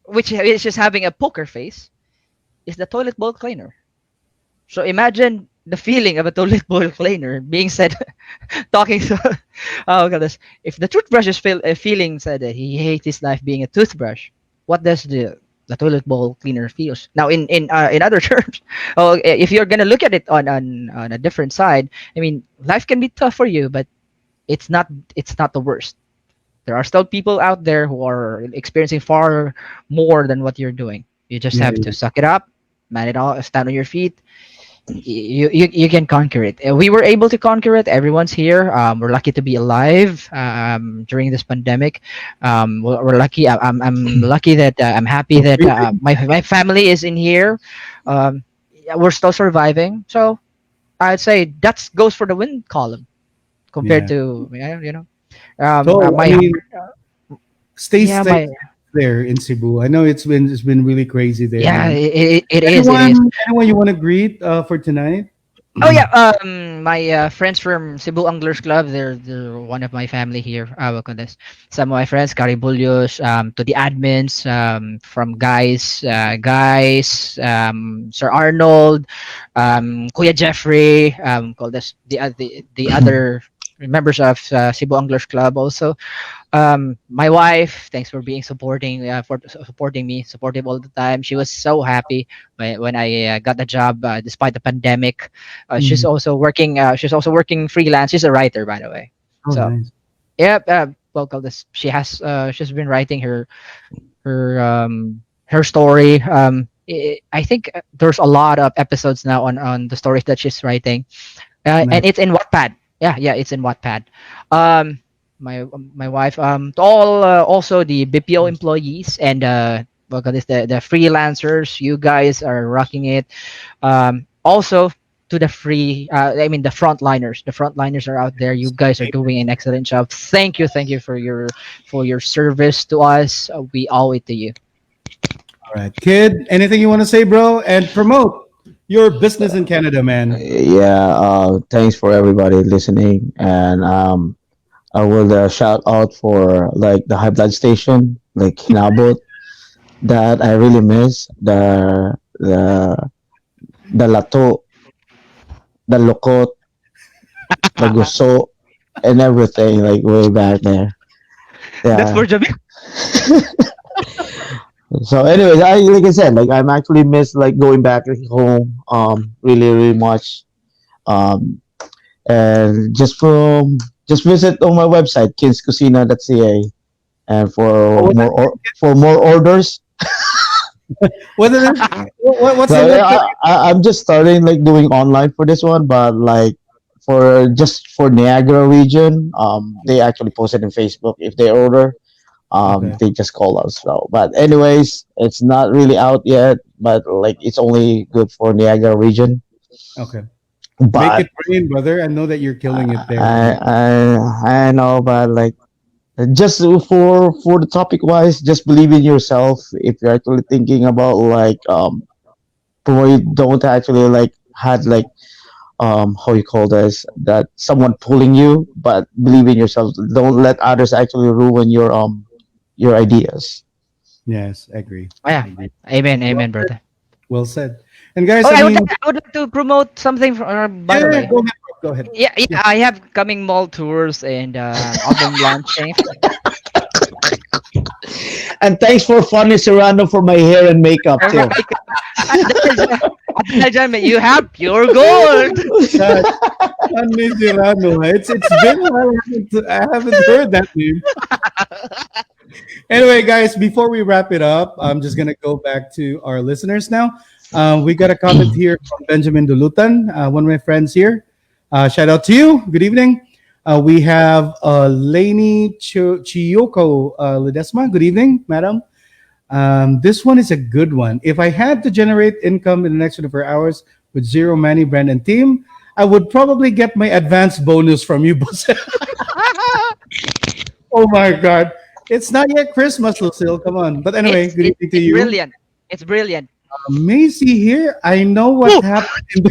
which is just having a poker face, is the toilet bowl cleaner. So imagine the feeling of a toilet bowl cleaner being said, talking to, oh goodness, if the toothbrush is feeling said that he hates his life being a toothbrush, what does the toilet bowl cleaner feels? Now, in other terms, if you're gonna look at it on a different side, I mean, life can be tough for you, but it's not the worst. There are still people out there who are experiencing far more than what you're doing. You just have to suck it up, man it all, stand on your feet. You can conquer it. We were able to conquer it. Everyone's here. We're lucky to be alive during this pandemic. We're lucky. I'm lucky that I'm happy that my family is in here. We're still surviving. So I'd say that goes for the win column compared to Stay yeah, safe there in Cebu. I know it's been really crazy there. yeah, man. it is. Anyone you want to greet for tonight? Oh yeah, my friends from Cebu Anglers Club, they're one of my family here. Look at this. Some of my friends, Caribulios, to the admins, from Sir Arnold, Kuya Jeffrey, call this the other members of Cebu Anglers Club also. My wife, thanks for being supporting me, supportive all the time. She was so happy when I got the job despite the pandemic. She's also working. She's also working freelance. She's a writer, by the way. Oh, So nice. yeah, well, call this. She's been writing her story. I think there's a lot of episodes now on the stories that she's writing, and it's in Wattpad. Yeah, it's in Wattpad. My wife, to all also the BPO employees and what got this the freelancers, you guys are rocking it. Also to the the frontliners. The frontliners are out there. You guys are doing an excellent job. Thank you for your service to us. We owe it to you. All right, Kid. Anything you want to say, bro? And promote your business in Canada, man. Yeah, thanks for everybody listening, and I will shout out for like the high blood station, like Hinabot, that I really miss the lato, the lokot, the guso, and everything like way back there. That's Yeah. for Jamil. So, anyways, I like I said, like I'm actually miss like going back home, really, really much. Um, and just visit on my website kinscucina.ca, and for more orders. What's So the yeah, I'm just starting like doing online for this one, but like for Niagara region, they actually posted in Facebook if they order. Okay. They just call us. So, but anyways, it's not really out yet, but like it's only good for Niagara region. Okay. But Make it rain, brother. I know that you're killing it there. I know, but like just for the topic wise, just believe in yourself. If you're actually thinking about like you don't actually like had like how you call this, that someone pulling you, but believe in yourself. Don't let others actually ruin your ideas. Yes, I agree. Oh, yeah. Amen, amen, brother. Well said. And guys, Oh, I I would, mean, I would like to promote something by the way. go ahead, bro, go ahead. Yeah, I have coming mall tours and album launching. And thanks for Funny Serrano for my hair and makeup too. You have pure gold. Funny Serrano. It's been a while. I haven't heard that name. Anyway, guys, before we wrap it up, I'm just gonna go back to our listeners now. We got a comment here from Benjamin Dulutan, one of my friends here. Shout out to you. Good evening. We have Lainey Chiyoko Ledesma. Good evening, madam. This one is a good one. If I had to generate income in the next 24 hours with zero money, brand, and team, I would probably get my advance bonus from you, boss. Oh my God. It's not yet Christmas, Lucille. Come on. But anyway, good evening to you. Brilliant. It's brilliant. Macy here. I know what happened.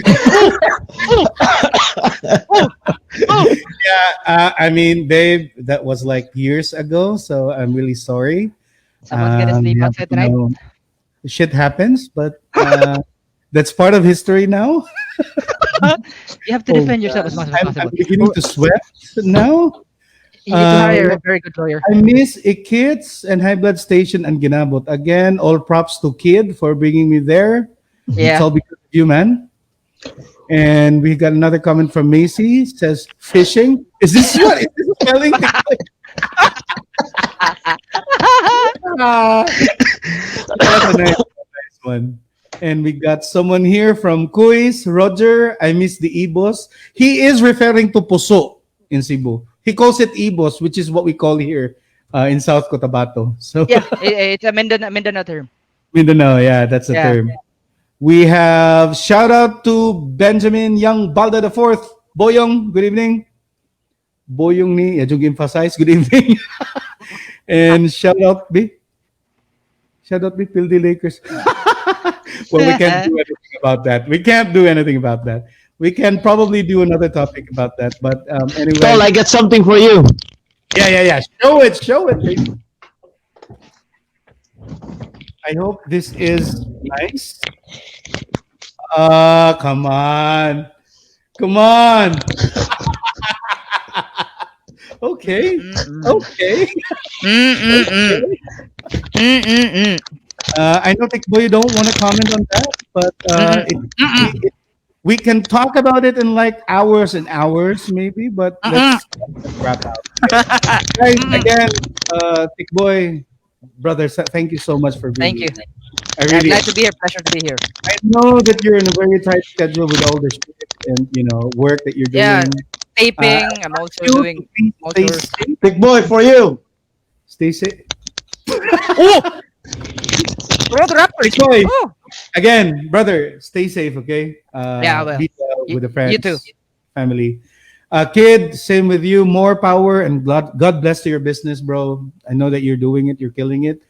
Yeah, I mean, babe, that was like years ago, so I'm really sorry. Someone's gonna sleep outside tonight. Shit happens, but that's part of history now. You have to defend yourself as much as possible. I'm beginning to sweat now. You need to hire a very good lawyer. I miss Kids and High Blood Station and Ginabot. Again, all props to Khid for bringing me there. Yeah. It's all because of you, man. And we got another comment from Macy. Says fishing. Is this what? Is this spelling? That's a nice one. And we got someone here from Kuis, Roger. I miss the Ibos. He is referring to Puso in Cebu. He calls it Ibos, which is what we call here in South Cotabato. So Yeah, it's a Mindanao term. Mindanao, yeah, that's the term. We have shout out to Benjamin Young Balda the Fourth. Boyong, good evening. Boyong ni, yajug emphasize, good evening. And shout out B. Shout out B, Pildi Lakers. Well, we can't do anything about that. We can't do anything about that. We can probably do another topic about that. But anyway. Well, I got something for you. Yeah. Show it, baby. I hope this is nice. Come on. Okay. I know, Tikboi, you don't want to comment on that, but we can talk about it in like hours and hours, maybe. But let's wrap out. Guys, again, Tikboi, brother, thank you so much for being here. Thank you. I really glad to be here. Pleasure to be here. I know that you're in a very tight schedule with all the shit and work that you're doing. Yeah, taping. I'm also doing. Stay safe. Tikboi, for you. Stay safe. Oh! Tikboi. Again, brother, stay safe, okay? Yeah, I will. Be well with the friends, You too. family. Kid, same with you. More power and God bless to your business, bro. I know that you're doing it. You're killing it.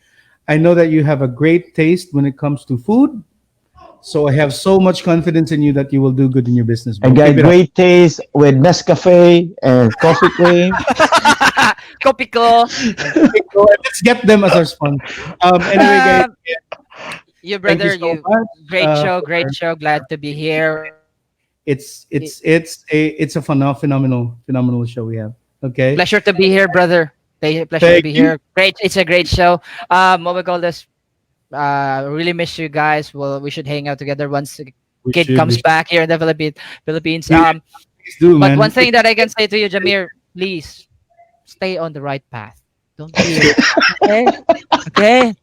I know that you have a great taste when it comes to food. So I have so much confidence in you that you will do good in your business, bro. I got great taste with Nescafe and coffee cream. Copico. Let's get them as our sponsor. Anyway, guys. You brother, Thank you so much. great show. Glad to be here. It's a phenomenal show we have. Okay. Pleasure to be here, brother. Pleasure to be here. Great, it's a great show. What we call this? Really miss you guys. Well, we should hang out together once Khid comes back here in the Philippines. Please do, but man. one thing that I can say to you, Jameer, please stay on the right path. Don't be okay.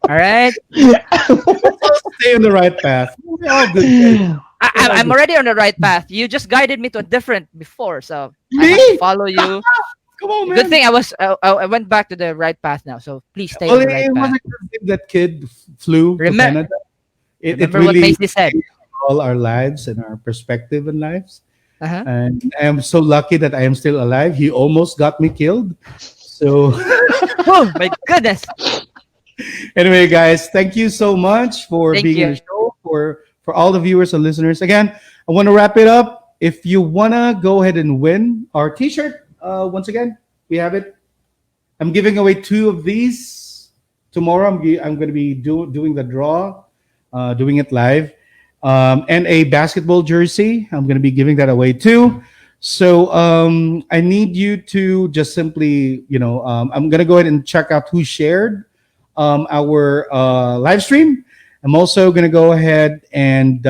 All right. Stay on the right path. We're all good. I'm already on the right path. You just guided me to a different before, so Me? I have to follow you. Come on, man. Good thing I went back to the right path now. So please stay on the right it path. wasn't good thing that Khid flew to Canada. It Remember what really Macy said. changed all our lives and our perspective in lives. Uh-huh. And I am so lucky that I am still alive. He almost got me killed. So Oh my goodness. anyway, guys, thank you so much for Thank being you. on the show. For all the viewers and listeners. Again, I want to wrap it up. if you wanna go ahead and win our T-shirt, once again, we have it. I'm giving away 2 of these tomorrow. I'm going to be doing the draw, doing it live, and a basketball jersey. I'm going to be giving that away too. So I need you to just simply, I'm going to go ahead and check out who shared our live stream. I'm also going to go ahead and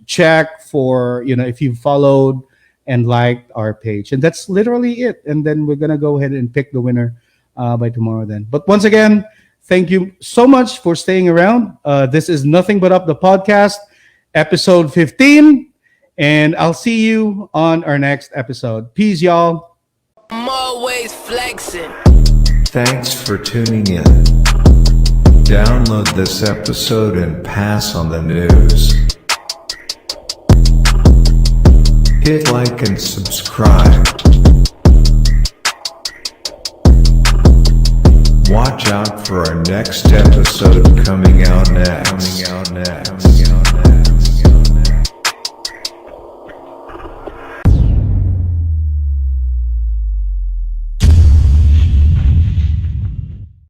check for if you followed and liked our page, and that's literally it. And then we're gonna go ahead and pick the winner by tomorrow then. But once again, thank you so much for staying around. This is Nothing But Up, the podcast, episode 15, and I'll see you on our next episode. Peace, y'all. I'm always flexing. Thanks for tuning in. Download this episode and pass on the news. Hit like and subscribe. Watch out for our next episode coming out next.